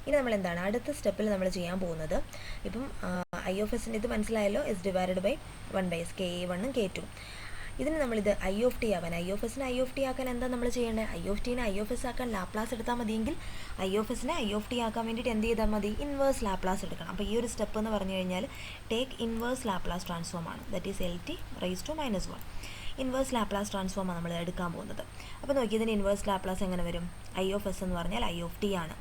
ഇനി നമ്മൾ എന്താണ് അടുത്ത സ്റ്റെപ്പിൽ നമ്മൾ ചെയ്യാൻ പോകുന്നത്, ഇപ്പം ഐ ഓഫ് എസിൻ്റെ ഇത് മനസ്സിലായല്ലോ, S divided by 1/s K1ഉം K2. ഇതിന് നമ്മളിത് ഐ ഓഫ് ടി ആവാൻ, ഐ ഓഫ് എസിനെ ഐ ഓഫ് ടി ആക്കാൻ എന്താ നമ്മൾ ചെയ്യേണ്ടത്, ഐ ഓഫ് ടീനെ ഐ ഓഫ് എസ് ആക്കാൻ ലാപ്ലാസ് എടുത്താൽ മതിയെങ്കിൽ ഐ ഓഫ് എസിനെ ഐ ഓഫ് ടി ആക്കാൻ വേണ്ടിയിട്ട് എന്ത് ചെയ്താൽ മതി, ഇൻവേഴ്സ് ലാപ്ലാസ് എടുക്കണം. അപ്പോൾ ഈ ഒരു സ്റ്റെപ്പ് എന്ന് പറഞ്ഞു കഴിഞ്ഞാൽ ടേക്ക് ഇൻവേഴ്സ് ലാപ്ലാസ് ട്രാൻസ്ഫോം ആണ്, that is LT raise to -1. Inverse Laplace ട്രാൻസ്ഫോമാണ് നമ്മൾ എടുക്കാൻ പോകുന്നത്. അപ്പോൾ നോക്കി, ഇതിന് ഇൻവേഴ്സ് ലാപ്ലാസ് എങ്ങനെ വരും, ഐ ഓഫ് എസ് എന്ന് പറഞ്ഞാൽ ഐ ഓഫ് ടി ആണ്,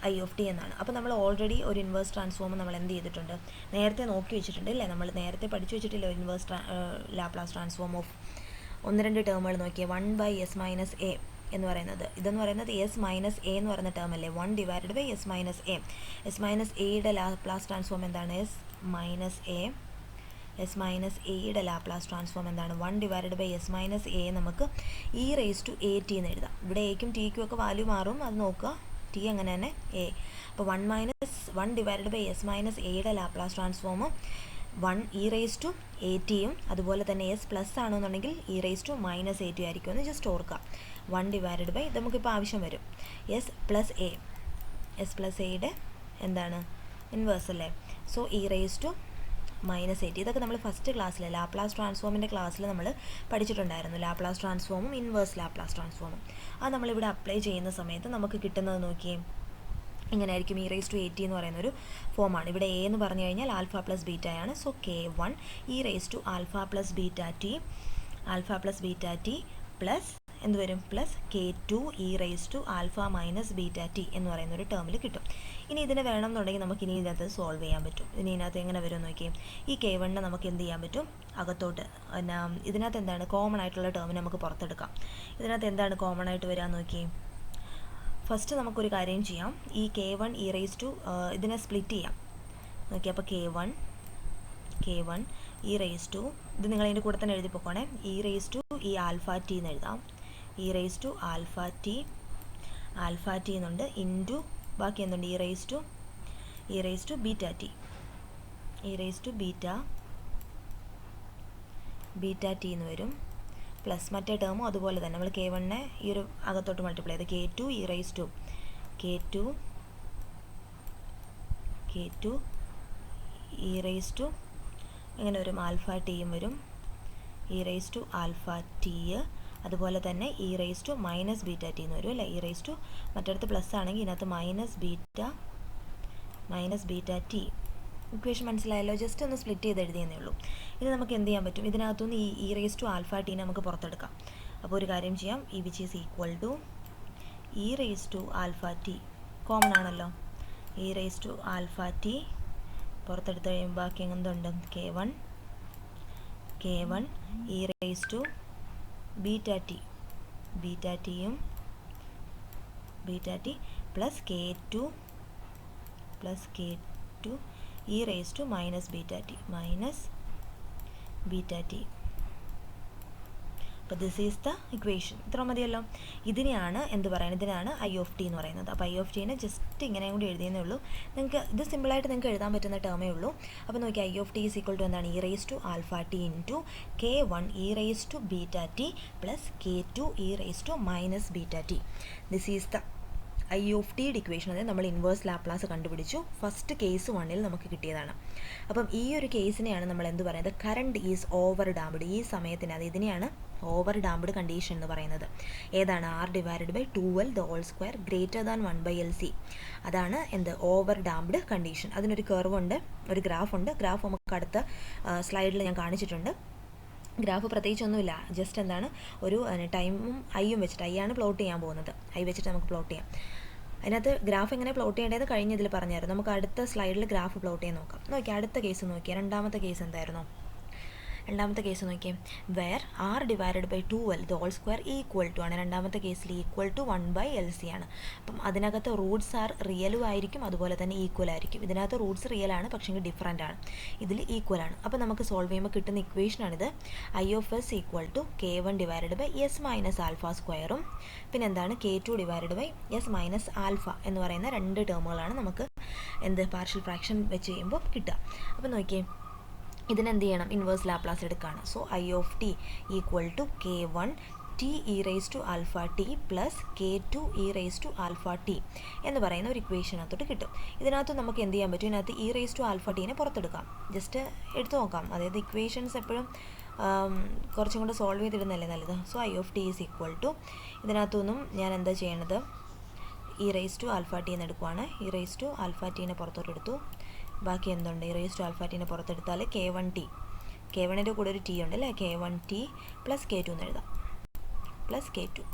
ഐ ഓഫ് ടി എന്നാണ്. അപ്പോൾ നമ്മൾ ഓൾറെഡി ഒരു ഇൻവേഴ്സ് ട്രാൻസ്ഫോം നമ്മൾ എന്ത് ചെയ്തിട്ടുണ്ട്, നേരത്തെ നോക്കി വെച്ചിട്ടുണ്ട് അല്ലേ, നമ്മൾ നേരത്തെ പഠിച്ചു വെച്ചിട്ടില്ല ഇൻവേഴ്സ് ലാപ്ലാസ് ട്രാൻസ്ഫോം ഓഫ് 1-2 ടേമുകൾ നോക്കിയേ. 1/s മൈനസ് എ എന്ന് പറയുന്നത്, ഇതെന്ന് പറയുന്നത് എസ് മൈനസ് എ എന്ന് പറയുന്ന ടേം അല്ലേ, 1 divided by S minus A. S minus എയുടെ ലാപ്ലാസ് ട്രാൻസ്ഫോം എന്താണ്, S minus A. S minus എയുടെ ലാപ്ലാസ് ട്രാൻസ്ഫോം എന്താണ്, 1 divided by S minus A നമുക്ക് E raise to A T എന്ന് എഴുതാം. ഇവിടെ എക്കും ടിക്കും ഒക്കെ വാല്യൂ മാറും, അത് നോക്കുക. ടി അങ്ങനെ തന്നെ എ. അപ്പോൾ 1 ഡിവൈഡഡ് ബൈ എസ് മൈനസ് എയുടെ Laplace transform 1 e raise to A ടിയും, അതുപോലെ തന്നെ എസ് പ്ലസ് ആണെന്നുണ്ടെങ്കിൽ e raise to minus A T ആയിരിക്കും എന്ന് ജസ്റ്റ് ഓർക്കുക. 1 ഡിവൈഡഡ് ബൈ, നമുക്കിപ്പോൾ ആവശ്യം വരും S plus A, S plus എയുടെ എന്താണ് ഇൻവേഴ്സ് അല്ലേ, so e raise to minus A T. ഇതൊക്കെ നമ്മൾ ഫസ്റ്റ് ക്ലാസ്സിൽ ലാപ്ലാസ് ട്രാൻസ്ഫോമിൻ്റെ ക്ലാസ്സിൽ നമ്മൾ പഠിച്ചിട്ടുണ്ടായിരുന്നു, ലാപ്ലാസ് ട്രാൻസ്ഫോമും ഇൻവേഴ്സ് ലാപ്ലാസ് ട്രാൻസ്ഫോമും. അത് നമ്മളിവിടെ അപ്ലൈ ചെയ്യുന്ന സമയത്ത് നമുക്ക് കിട്ടുന്നത് നോക്കിയേ, ഇങ്ങനെ ആയിരിക്കും. E raise to A T എന്ന് പറയുന്നൊരു ഫോമാണ്. ഇവിടെ എ എന്ന് പറഞ്ഞു കഴിഞ്ഞാൽ ആൽഫ പ്ലസ് ബീറ്റയാണ്. So K1 e raise to alpha plus beta t, alpha plus beta t plus എന്ത് വരും, plus K2 e raise to alpha minus beta T എന്ന് പറയുന്നൊരു ടേമിൽ കിട്ടും. ഇനി ഇതിനെ വേണമെന്നുണ്ടെങ്കിൽ നമുക്ക് ഇനി ഇതിനകത്ത് സോൾവ് ചെയ്യാൻ പറ്റും. ഇനി ഇതിനകത്ത് എങ്ങനെ വരും നോക്കിയേ, ഈ K1 നമുക്ക് എന്ത് ചെയ്യാൻ പറ്റും, അകത്തോട്ട് പിന്നെ ഇതിനകത്ത് എന്താണ് കോമൺ ആയിട്ടുള്ള ടേമിന് നമുക്ക് പുറത്തെടുക്കാം. ഇതിനകത്ത് എന്താണ് കോമൺ ആയിട്ട് വരാൻ നോക്കിയേ, ഫസ്റ്റ് നമുക്കൊരു കാര്യം ചെയ്യാം, ഈ K1 ഇ റേസ് ടു ഇതിനെ സ്പ്ലിറ്റ് ചെയ്യാം നോക്കി. അപ്പോൾ K1 ഇ റേസ് ടു, ഇത് നിങ്ങൾ അതിൻ്റെ കൂടെ തന്നെ എഴുതി പോക്കോണേ, ഇ റേസ് ടു ഈ ആൽഫ ടി എന്ന് എഴുതാം. E raise to alpha T എന്നുണ്ട് ഇൻറ്റു ബാക്കി എന്തുണ്ട്, e raise to beta T, e raise to beta T എന്ന് വരും. പ്ലസ് മറ്റേ ടേമും അതുപോലെ തന്നെ നമ്മൾ K1 ഈ ഒരു അകത്തോട്ട് മൾട്ടിപ്ലൈ ചെയ്ത് K2 e raise to e raise to ഇങ്ങനെ വരും, ആൽഫ ടിയും വരും, e raise to alpha T. അതുപോലെ തന്നെ e raise to minus beta T എന്ന് വരും അല്ലേ, ഇ റേസ് ടു മറ്റടുത്ത് പ്ലസ് ആണെങ്കിൽ ഇതിനകത്ത് മൈനസ് ബീറ്റ ടി. ഇക്വേഷൻ മനസ്സിലായല്ലോ, ജസ്റ്റ് ഒന്ന് സ്പ്ലിറ്റ് ചെയ്ത് എഴുതിയെന്നേ ഉള്ളൂ. ഇത് നമുക്ക് എന്ത് ചെയ്യാൻ പറ്റും, ഇതിനകത്തുനിന്ന് ഈ ഇ റേസ് ടു ആൽഫ ടീനെ നമുക്ക് പുറത്തെടുക്കാം. അപ്പോൾ ഒരു കാര്യം ചെയ്യാം, ഈ which is equal to e raise to alpha t common ആണല്ലോ, e raise to alpha t പുറത്തെടുത്ത് കഴിയുമ്പോൾ ബാക്കി എന്തുണ്ട്, K1 e raise to beta ടിയും plus K2 e raise to minus beta t. അപ്പോൾ ദിസ് ഈസ് ദ ഇക്വേഷൻ. ഇത്ര മതിയല്ലോ. ഇതിനെയാണ് എന്ത് പറയുന്നത്, ഇതിനാണ് ഐ ഓഫ് ടി എന്ന് പറയുന്നത്. അപ്പോൾ ഐ ഓഫ് ടീനെ ജസ്റ്റ് ഇങ്ങനെയും കൂടി എഴുതിയെന്നേ ഉള്ളൂ. നിങ്ങൾക്ക് ഇത് സിമ്പിളായിട്ട് നിങ്ങൾക്ക് എഴുതാൻ പറ്റുന്ന ടേമേ ഉള്ളൂ. അപ്പോൾ നോക്കി, I of t is equal to എന്താണ്, e raise to alpha t into K1 e raise to beta t plus K2 e raise to minus beta t. This is the I of ടിയുടെ equation. അതായത് നമ്മൾ inverse Laplace കണ്ടുപിടിച്ചു, first case 1-ൽ നമുക്ക് കിട്ടിയതാണ്. അപ്പം ഈ ഒരു കേസിനെയാണ് നമ്മൾ എന്ത് പറയുന്നത്, കറണ്ട് ഈസ് ഓവർ ഡാംപ്ഡ്. ഈ സമയത്തിന് അത് ഇതിനെയാണ് ഓവർ ഡാംപ്ഡ് കണ്ടീഷൻ എന്ന് പറയുന്നത്. ഏതാണ്, R divided by 2l whole square greater than 1/LC. അതാണ് എന്ത്, ഓവർ ഡാംപ്ഡ് കണ്ടീഷൻ. അതിനൊരു കർവ് ഉണ്ട്, ഒരു ഗ്രാഫ് ഉണ്ട്. ഗ്രാഫ് നമുക്ക് അടുത്ത സ്ലൈഡിൽ ഞാൻ കാണിച്ചിട്ടുണ്ട്. ഗ്രാഫ് പ്രത്യേകിച്ചൊന്നുമില്ല, ജസ്റ്റ് എന്താണ് ഒരു ടൈമും ഐയും വെച്ചിട്ട്, ഐ ആണ് പ്ലോട്ട് ചെയ്യാൻ പോകുന്നത്, ഐ വെച്ചിട്ട് നമുക്ക് പ്ലോട്ട് ചെയ്യാം. അതിനകത്ത് ഗ്രാഫ് എങ്ങനെ പ്ലോട്ട് ചെയ്യേണ്ടത് കഴിഞ്ഞ ഇതിൽ പറഞ്ഞായിരുന്നു. നമുക്ക് അടുത്ത സ്ലൈഡിൽ ഗ്രാഫ് പ്ലോട്ട് ചെയ്യാൻ നോക്കാം. നോക്കിയാൽ അടുത്ത കേസ് നോക്കിയാൽ രണ്ടാമത്തെ കേസ് എന്തായിരുന്നു? രണ്ടാമത്തെ കേസ് നോക്കിയേ, where R divided by 2l the whole square equal to ആണ്. രണ്ടാമത്തെ കേസിൽ ഈക്വൽ ടു 1/LC ആണ്. അപ്പം അതിനകത്ത് റൂട്ട്സ് ആർ റിയലും ആയിരിക്കും, അതുപോലെ തന്നെ ഈക്വൽ ആയിരിക്കും. ഇതിനകത്ത് റൂട്ട്സ് റിയൽ ആണ്, പക്ഷേ ഡിഫറൻ്റ് ആണ്. ഇതിൽ ഈക്വൽ ആണ്. അപ്പോൾ നമുക്ക് സോൾവ് ചെയ്യുമ്പോൾ കിട്ടുന്ന ഇക്വേഷനാണിത്. I(s) equal to K1 divided by S minus alpha സ്ക്വയറും പിന്നെ എന്താണ് K2 divided by S minus alpha എന്ന് പറയുന്ന രണ്ട് ടേമുകളാണ് നമുക്ക് പാർഷ്യൽ ഫ്രാക്ഷൻ വെച്ച് ചെയ്യുമ്പോൾ കിട്ടുക. അപ്പോൾ നോക്കിയേ, ഇതിനെന്ത് ചെയ്യണം? ഇൻവേഴ്സ് ലാപ്ലാസ് എടുക്കുകയാണ്. So I(t) equal to K1 t(e⁻α_t) plus K2 e⁻α_t എന്ന് പറയുന്ന ഒരു ഇക്വേഷനകത്തോട്ട് കിട്ടും. ഇതിനകത്ത് നമുക്ക് എന്ത് ചെയ്യാൻ പറ്റും? ഇതിനകത്ത് e⁻α_t പുറത്തെടുക്കാം. ജസ്റ്റ് എടുത്തു നോക്കാം. അതായത് ഇക്വേഷൻസ് എപ്പോഴും കുറച്ചും കൂടെ സോൾവ് ചെയ്തിടുന്നല്ലേ നല്ലത്. So I(t) is equal to, ഇതിനകത്തൊന്നും ഞാൻ എന്താ ചെയ്യണത്? e⁻α_t എന്ന് എടുക്കുവാണ്. e⁻α_t പുറത്തോട്ട് എടുത്തു. ബാക്കി എന്തുണ്ട്? e⁻α_t പുറത്തെടുത്താൽ K1t, K1ൻ്റെ കൂടെ ഒരു ടി ഉണ്ട് അല്ലേ, K1t പ്ലസ് K2 എന്ന് എഴുതാം, പ്ലസ് K2.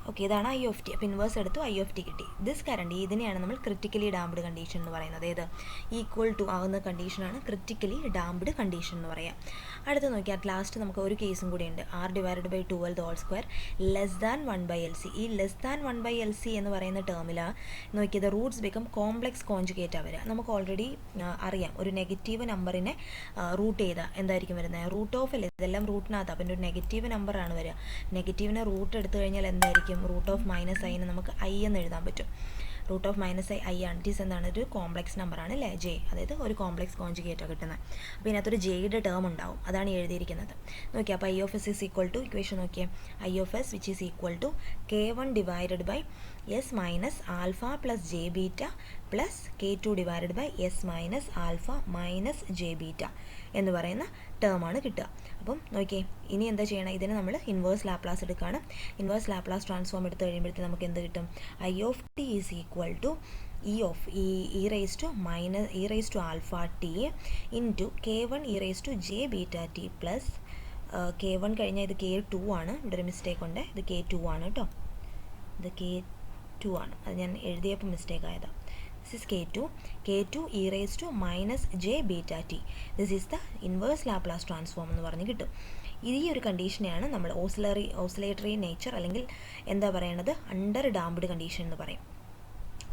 ഓക്കെ, ഇതാണ് I(t). അപ്പോൾ ഇൻവേഴ്സ് എടുത്തു, I(t) കിട്ടി. ദിസ് കറണ്ട്, ഇതിനെയാണ് നമ്മൾ ക്രിറ്റിക്കലി ഡാംപ്ഡ് കണ്ടീഷൻ എന്ന് പറയുന്നത്. ഏത്? ഈക്വൽ ടു ആകുന്ന കണ്ടീഷനാണ് ക്രിറ്റിക്കലി ഡാംപ്ഡ് കണ്ടീഷൻ എന്ന് പറയാം. അടുത്ത് നോക്കിയാൽ ലാസ്റ്റ് നമുക്ക് ഒരു കേസും കൂടി ഉണ്ട്. R divided by 2l the whole square less than 1/LC. ഈ ലെസ് ദാൻ 1/LC എന്ന് പറയുന്ന ടേമിലാണ് നോക്കിയത് റൂട്ട്സ് ബിക്കം കോംപ്ലക്സ് കോൺജുഗേറ്റാണ് വരിക. നമുക്ക് ഓൾറെഡി അറിയാം, ഒരു നെഗറ്റീവ് നമ്പറിനെ റൂട്ട് ചെയ്താൽ എന്തായിരിക്കും വരുന്നത്? റൂട്ട് ഓഫ് അല്ലേ, ഇതെല്ലാം റൂട്ടിനകത്ത്. അപ്പം ഒരു നെഗറ്റീവ് നമ്പറാണ് വരിക. നെഗറ്റീവിനെ റൂട്ട് എടുത്തു കഴിഞ്ഞാൽ എന്തായിരിക്കും? റൂട്ട് ഓഫ് മൈനസ് ഐനെ നമുക്ക് ഐ എന്ന് എഴുതാൻ പറ്റും. റൂട്ട് ഓഫ് മൈനസ് ഐ ആണ്. ഇറ്റ് എന്താണ്? ഒരു കോംപ്ലക്സ് നമ്പറാണ് അല്ലേ, ജെ. അതായത് ഒരു കോംപ്ലക്സ് കോൺജുഗേറ്റാണ് കിട്ടുന്നത്. അപ്പോൾ ഇതിനകത്തൊരു ജെയുടെ ടേം ഉണ്ടാവും, അതാണ് എഴുതിയിരിക്കുന്നത്. നോക്കിയാൽ അപ്പോൾ I(s) is equal to, equation നോക്കിയേ, I(s) which is equal to K1 divided by S minus alpha plus J beta plus K2 divided by S minus alpha minus J beta എന്ന് പറയുന്ന ടേമാണ് കിട്ടുക. അപ്പം നോക്കിയേ, ഇനി എന്താ ചെയ്യണം? ഇതിന് നമ്മൾ ഇൻവേഴ്സ് ലാപ്ലാസ് എടുക്കുകയാണ്. ഇൻവേഴ്സ് ലാപ്ലാസ് ട്രാൻസ്ഫോം എടുത്ത് കഴിയുമ്പോഴത്തേക്ക് നമുക്ക് എന്ത് കിട്ടും? I(t) is equal to e⁻α_t into K1 e⁻j⁵t plus K1 കഴിഞ്ഞാൽ ഇത് K2 ആണ്. ഇവിടെ ഒരു മിസ്റ്റേക്ക് ഉണ്ട്, ഇത് K2 ആണ് കേട്ടോ, ഇത് K2 ആണ്. അത് ഞാൻ എഴുതിയപ്പോൾ മിസ്റ്റേക്ക് ആയതാണ്. This is K2 e⁻j⁵t. This is the inverse Laplace transform എന്ന് പറഞ്ഞ് കിട്ടും. ഈ ഒരു കണ്ടീഷനെയാണ് നമ്മൾ ഓസിലേറ്ററി നേച്ചർ അല്ലെങ്കിൽ എന്താ പറയണത്, അണ്ടർ ഡാംപ്ഡ് കണ്ടീഷൻ എന്ന് പറയും.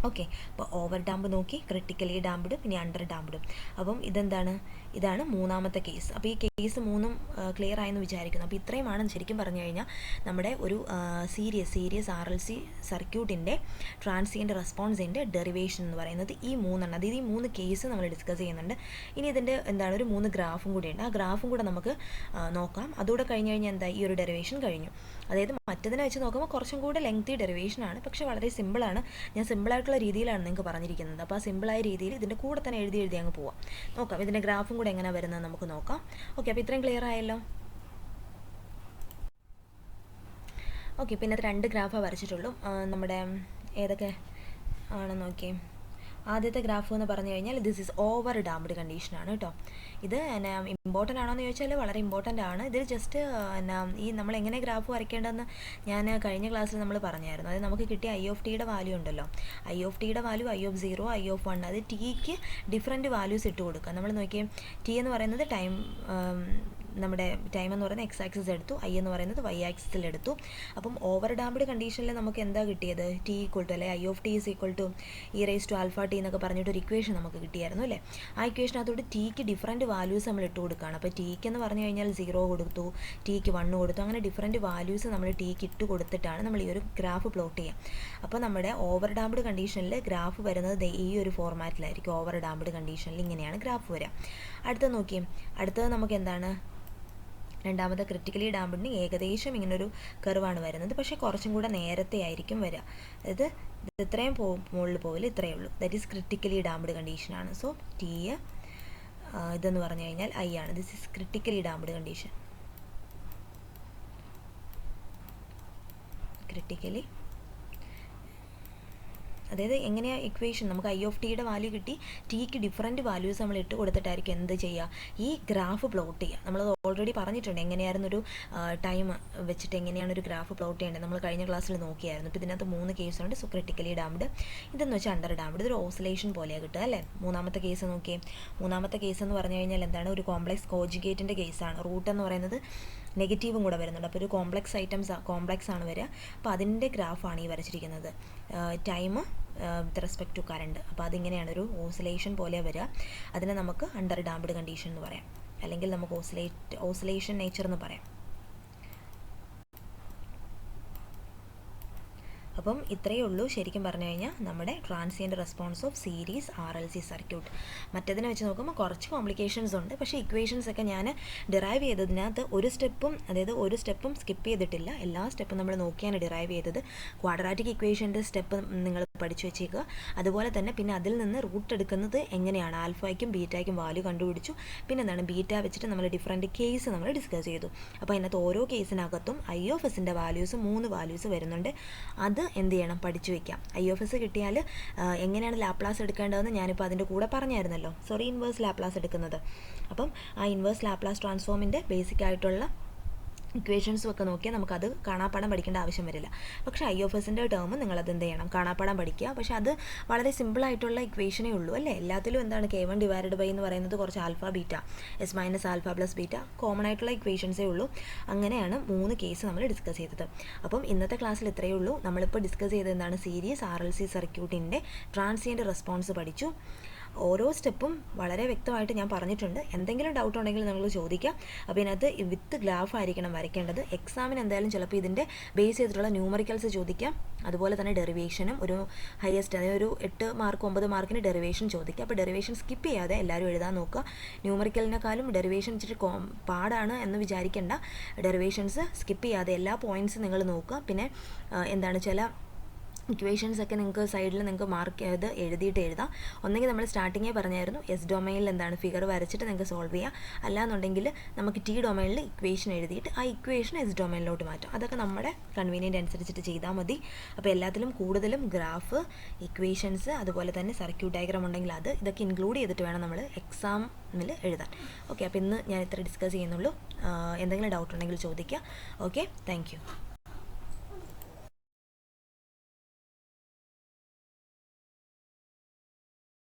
ഓക്കെ, അപ്പോൾ ഓവർ ഡാമ്പ് നോക്കി, ക്രിട്ടിക്കലി ഡാംപ്ഡ്, പിന്നെ അണ്ടർ ഡാംപ്ഡും. അപ്പം ഇതാണ് മൂന്നാമത്തെ കേസ്. അപ്പോൾ ഈ കേസ് മൂന്നും ക്ലിയർ ആയെന്ന് വിചാരിക്കുന്നു. അപ്പോൾ ഇത്രയുമാണ് ശരിക്കും പറഞ്ഞു കഴിഞ്ഞാൽ നമ്മുടെ ഒരു സീരീസ് RLC സർക്യൂട്ടിൻ്റെ ട്രാൻസിയൻ്റ് റെസ്പോൺസിൻ്റെ ഡെറിവേഷൻ എന്ന് പറയുന്നത് ഈ മൂന്നെണ്ണം. അതായത് ഈ 3 കേസ് നമ്മൾ ഡിസ്കസ് ചെയ്യുന്നുണ്ട്. ഇനി ഇതിൻ്റെ ഒരു 3 ഗ്രാഫും കൂടി ഉണ്ട്. ആ ഗ്രാഫും കൂടെ നമുക്ക് നോക്കാം. അതുകൂടെ കഴിഞ്ഞ് കഴിഞ്ഞാൽ എന്താ, ഈ ഒരു ഡെറിവേഷൻ കഴിഞ്ഞു. അതായത് മറ്റതിനെ വെച്ച് നോക്കുമ്പോൾ കുറച്ചും കൂടെ ലെങ്തി ഡെറിവേഷനാണ്, പക്ഷേ വളരെ സിമ്പിളാണ്. ഞാൻ സിമ്പിളായിട്ടുള്ള രീതിയിലാണ് നിങ്ങൾക്ക് പറഞ്ഞിരിക്കുന്നത്. അപ്പോൾ ആ സിമ്പിളായ രീതിയിൽ ഇതിൻ്റെ കൂടെ തന്നെ എഴുതി അങ്ങ് പോവാം. നോക്കാം ഇതിൻ്റെ ഗ്രാഫും കൂടെ എങ്ങനെ വരുന്നത് നമുക്ക് നോക്കാം. ഓക്കെ, അപ്പോൾ ഇത്രയും ക്ലിയർ ആയല്ലോ. ഓക്കെ, പിന്നെ അത് 2 ഗ്രാഫാണ് വരച്ചിട്ടുള്ളൂ. നമ്മുടെ ഏതൊക്കെ ആണെന്ന് നോക്കിയേ. ആദ്യത്തെ ഗ്രാഫ് എന്ന് പറഞ്ഞു കഴിഞ്ഞാൽ ദിസ് ഈസ് ഓവർ ഡാംപ്ഡ് കണ്ടീഷനാണ് കേട്ടോ. ഇത് ഇമ്പോർട്ടൻ്റ് ആണോ എന്ന് ചോദിച്ചാൽ വളരെ ഇമ്പോർട്ടൻ്റ് ആണ്. ഇതിൽ ജസ്റ്റ് ഈ നമ്മൾ എങ്ങനെ ഗ്രാഫ് വരയ്ക്കേണ്ടതെന്ന് ഞാൻ കഴിഞ്ഞ ക്ലാസ്സിൽ നമ്മൾ പറഞ്ഞായിരുന്നു. അതായത് നമുക്ക് കിട്ടിയ I(t)യുടെ വാല്യൂ ഉണ്ടല്ലോ, I(t)യുടെ വാല്യൂ I(0), I(1), അത് ടിക്ക് ഡിഫറെൻറ്റ് വാല്യൂസ് ഇട്ട് കൊടുക്കുക. നമ്മൾ നോക്കിയേ, ടി എന്ന് പറയുന്നത് നമ്മുടെ ടൈം എന്ന് പറയുന്നത് X ആക്സിസ് എടുത്തു, I എന്ന് പറയുന്നത് Y ആക്സിസിൽ എടുത്തു. അപ്പം ഓവർ ഡാംപ്ഡ് കണ്ടീഷനിൽ നമുക്ക് എന്താ കിട്ടിയത്? T ഈക്വൽ ടു അല്ലെ I(t) is equal to e⁻α_t എന്നൊക്കെ പറഞ്ഞിട്ടൊരു ഇക്വേഷൻ നമുക്ക് കിട്ടിയായിരുന്നു അല്ലേ. ആ ഇക്വേഷനകത്തോട്ട് ടിക്ക് ഡിഫറൻറ്റ് വാല്യൂസ് നമ്മൾ ഇട്ട് കൊടുക്കുകയാണ്. അപ്പോൾ ടിക്ക് എന്ന് പറഞ്ഞു കഴിഞ്ഞാൽ 0 കൊടുത്തു, ടിക്ക് 1 കൊടുത്തു, അങ്ങനെ ഡിഫറൻറ്റ് വാല്യൂസ് നമ്മൾ ടിക്ക് ഇട്ട് കൊടുത്തിട്ടാണ് നമ്മൾ ഈ ഒരു ഗ്രാഫ് പ്ലോട്ട് ചെയ്യുക. അപ്പോൾ നമ്മുടെ ഓവർ ഡാംപ്ഡ് കണ്ടീഷനിൽ ഗ്രാഫ് വരുന്നത് ഈ ഒരു ഫോർമാറ്റിലായിരിക്കും. ഓവർ ഡാംപ്ഡ് കണ്ടീഷനിൽ ഇങ്ങനെയാണ് ഗ്രാഫ് വരിക. അടുത്തത് നോക്കിയേ, അടുത്തത് നമുക്ക് എന്താണ്? രണ്ടാമത്തെ ക്രിട്ടിക്കലി ഡാംപ്ഡിന് ഏകദേശം ഇങ്ങനൊരു കർവാണ് വരുന്നത്, പക്ഷേ കുറച്ചും കൂടെ നേരത്തെ ആയിരിക്കും വരിക. അതായത് ഇത് ഇത്രയും മുകളിൽ പോവില്ല, ഇത്രയേ ഉള്ളൂ. ദാറ്റ് ഈസ് ക്രിട്ടിക്കലി ഡാംപ്ഡ് കണ്ടീഷനാണ്. സോ ടി ഇതെന്ന് പറഞ്ഞു കഴിഞ്ഞാൽ I ആണ്. This is critically damped condition. Critically അതായത് എങ്ങനെയാണ് ഇക്വേഷൻ, നമുക്ക് ഐ ഓഫ് ടിയുടെ വാല്യൂ കിട്ടി, ടിക്ക് ഡിഫറൻറ്റ് വാല്യൂസ് നമ്മൾ ഇട്ട് കൊടുത്തിട്ടായിരിക്കും എന്ത് ചെയ്യുക, ഈ ഗ്രാഫ് പ്ലോട്ട് ചെയ്യുക. നമ്മളത് ഓൾറെഡി പറഞ്ഞിട്ടുണ്ട് എങ്ങനെയായിരുന്നൊരു ടൈം വെച്ചിട്ട് എങ്ങനെയാണ് ഒരു ഗ്രാഫ് പ്ലോട്ട് ചെയ്യേണ്ടത്, നമ്മൾ കഴിഞ്ഞ ക്ലാസ്സിൽ നോക്കിയായിരുന്നു. ഇപ്പോൾ ഇതിനകത്ത് 3 കേസുണ്ട്. സോ ക്രിട്ടിക്കലി ഡാംഡ്, ഇതെന്ന് വെച്ചാൽ അണ്ടർ ഡാംഡ്. ഇതൊരു ഓസിലേഷൻ പോലെയാണ് കിട്ടുക അല്ലേ. മൂന്നാമത്തെ കേസ് നോക്കിയേ. മൂന്നാമത്തെ കേസ് എന്ന് പറഞ്ഞു കഴിഞ്ഞാൽ എന്താണ്, ഒരു കോംപ്ലക്സ് കോഞ്ചുഗേറ്റിൻ്റെ കേസാണ്. റൂട്ട് എന്ന് പറയുന്നത് നെഗറ്റീവും കൂടെ വരുന്നുണ്ട്. അപ്പോൾ ഒരു കോംപ്ലക്സ് ആണ് വരിക. അപ്പോൾ അതിൻ്റെ ഗ്രാഫാണ് ഈ വരച്ചിരിക്കുന്നത്. Time with respect to current. അപ്പോൾ അതിങ്ങനെയാണ്, ഒരു ഓസിലേഷൻ പോലെ വരിക. അതിനെ നമുക്ക് അണ്ടർ ഡാംപ്ഡ് കണ്ടീഷൻ എന്ന് പറയാം, അല്ലെങ്കിൽ നമുക്ക് ഓസിലേഷൻ നേച്ചർ എന്ന് പറയാം. അപ്പം ഇത്രയേ ഉള്ളൂ ശരിക്കും പറഞ്ഞു കഴിഞ്ഞാൽ നമ്മുടെ transient response of series RLC circuit. മറ്റേതിനെ വെച്ച് നോക്കുമ്പോൾ കുറച്ച് കോംപ്ലിക്കേഷൻസ് ഉണ്ട്. പക്ഷേ ഇക്വേഷൻസ് ഒക്കെ ഞാൻ ഡിറൈവ് ചെയ്തതിനകത്ത് ഒരു സ്റ്റെപ്പും സ്കിപ്പ് ചെയ്തിട്ടില്ല. എല്ലാ സ്റ്റെപ്പും നമ്മൾ നോക്കിയാണ് ഡിറൈവ് ചെയ്തത്. ക്വാഡ്രാറ്റിക് ഇക്വേഷൻ്റെ സ്റ്റെപ്പ് നിങ്ങൾ പഠിച്ചു വെച്ചേക്കുക. അതുപോലെ തന്നെ പിന്നെ അതിൽ നിന്ന് റൂട്ട് എടുക്കുന്നത് എങ്ങനെയാണ്, ആൽഫയ്ക്കും ബീറ്റയ്ക്കും വാല്യൂ കണ്ടുപിടിച്ചു. പിന്നെ എന്താണ്, ബീറ്റ വെച്ചിട്ട് നമ്മൾ ഡിഫറൻറ്റ് കേസ് നമ്മൾ ഡിസ്കസ് ചെയ്തു. അപ്പോൾ അതിനകത്ത് ഓരോ കേസിനകത്തും IOFSൻ്റെ വാല്യൂസ് 3 വാല്യൂസ് വരുന്നുണ്ട്. അത് എന്ത് ചെയ്യണം, പഠിച്ചു വയ്ക്കാം. IOFS കിട്ടിയാൽ എങ്ങനെയാണ് ലാപ്ലാസ് എടുക്കേണ്ടതെന്ന് ഞാനിപ്പോൾ അതിൻ്റെ കൂടെ പറഞ്ഞായിരുന്നല്ലോ. ഇൻവേഴ്സ് ലാപ്ലാസ് എടുക്കുന്നത്. അപ്പം ആ ഇൻവേഴ്സ് ലാപ്ലാസ് ട്രാൻസ്ഫോമിൻ്റെ ബേസിക് ആയിട്ടുള്ള ഇക്വേഷൻസും ഒക്കെ നോക്കിയാൽ നമുക്കത് കാണാപ്പാടം പഠിക്കേണ്ട ആവശ്യം വരില്ല. പക്ഷേ IOFSൻ്റെ ടേം നിങ്ങളത് എന്ത് ചെയ്യണം, കാണാപ്പാടം പഠിക്കുക. പക്ഷേ അത് വളരെ സിമ്പിളായിട്ടുള്ള ഇക്വേഷനേ ഉള്ളൂ അല്ലേ. എല്ലാത്തിലും എന്താണ്, K1 ഡിവൈഡഡ് ബൈ എന്ന് പറയുന്നത് കുറച്ച് alpha beta, S minus alpha plus beta, common ആയിട്ടുള്ള ഇക്വേഷൻസേ ഉള്ളൂ. അങ്ങനെയാണ് 3 കേസ് നമ്മൾ ഡിസ്കസ് ചെയ്തത്. അപ്പം ഇന്നത്തെ ക്ലാസ്സിൽ ഇത്രയേ ഉള്ളൂ. നമ്മളിപ്പോൾ ഡിസ്കസ് ചെയ്തത് എന്താണ്, സീരീസ് RLC സർക്യൂട്ടിൻ്റെ ട്രാൻസിയൻറ്റ് റെസ്പോൺസ് പഠിച്ചു. ഓരോ സ്റ്റെപ്പും വളരെ വ്യക്തമായിട്ട് ഞാൻ പറഞ്ഞിട്ടുണ്ട്. എന്തെങ്കിലും ഡൗട്ട് ഉണ്ടെങ്കിൽ നിങ്ങൾ ചോദിക്കുക. അപ്പോൾ ഇതിനകത്ത് വിത്ത് ഗ്രാഫ് ആയിരിക്കണം വരയ്ക്കേണ്ടത്. എക്സാമിന് എന്തായാലും ചിലപ്പോൾ ഇതിൻ്റെ ബേസ് ചെയ്തിട്ടുള്ള ന്യൂമറിക്കൽസ് ചോദിക്കാം. അതുപോലെ തന്നെ ഡെറിവേഷനും ഒരു ഹയസ്റ്റ്, അതായത് ഒരു 8 മാർക്ക് 9 മാർക്കിന് ഡെറിവേഷൻ ചോദിക്കുക. അപ്പോൾ ഡെറിവേഷൻ സ്കിപ്പ് ചെയ്യാതെ എല്ലാവരും എഴുതാൻ നോക്കുക. ന്യൂമറിക്കലിനെക്കാളും ഡെറിവേഷൻ ഇച്ചിരി പാടാണ് എന്ന് വിചാരിക്കേണ്ട. ഡെറിവേഷൻസ് സ്കിപ്പ് ചെയ്യാതെ എല്ലാ പോയിൻറ്റ്സും നിങ്ങൾ നോക്കുക. പിന്നെ എന്താണ്, ചില ഇക്വേഷൻസ് ഒക്കെ നിങ്ങൾക്ക് സൈഡിൽ നിങ്ങൾക്ക് മാർക്ക് ചെയ്ത് എഴുതിയിട്ട് എഴുതാം. ഒന്നെങ്കിൽ നമ്മൾ സ്റ്റാർട്ടിങ്ങേ പറഞ്ഞായിരുന്നു എസ് ഡൊമൈനിൽ എന്താണ് ഫിഗർ വരച്ചിട്ട് നിങ്ങൾക്ക് സോൾവ് ചെയ്യാം. അല്ലാന്നുണ്ടെങ്കിൽ നമുക്ക് ടി ഡൊമൈനിൽ ഇക്വേഷൻ എഴുതിയിട്ട് ആ ഇക്വേഷൻ എസ് ഡൊമൈനിലോട്ട് മാറ്റാം. അതൊക്കെ നമ്മുടെ കൺവീനിയൻ്റ് അനുസരിച്ചിട്ട് ചെയ്താൽ മതി. അപ്പോൾ എല്ലാത്തിലും കൂടുതലും ഗ്രാഫ്, ഇക്വേഷൻസ്, അതുപോലെ തന്നെ സർക്യൂട്ട് ഡയഗ്രാം ഉണ്ടെങ്കിൽ ഇതൊക്കെ ഇൻക്ലൂഡ് ചെയ്തിട്ട് വേണം നമ്മൾ എക്സാമിൽ എഴുതാൻ. ഓക്കെ, അപ്പോൾ ഇന്ന് ഞാൻ ഇത്ര ഡിസ്കസ് ചെയ്യുന്നുള്ളൂ. എന്തെങ്കിലും ഡൗട്ട് ഉണ്ടെങ്കിൽ ചോദിക്കുക. Okay, thank you.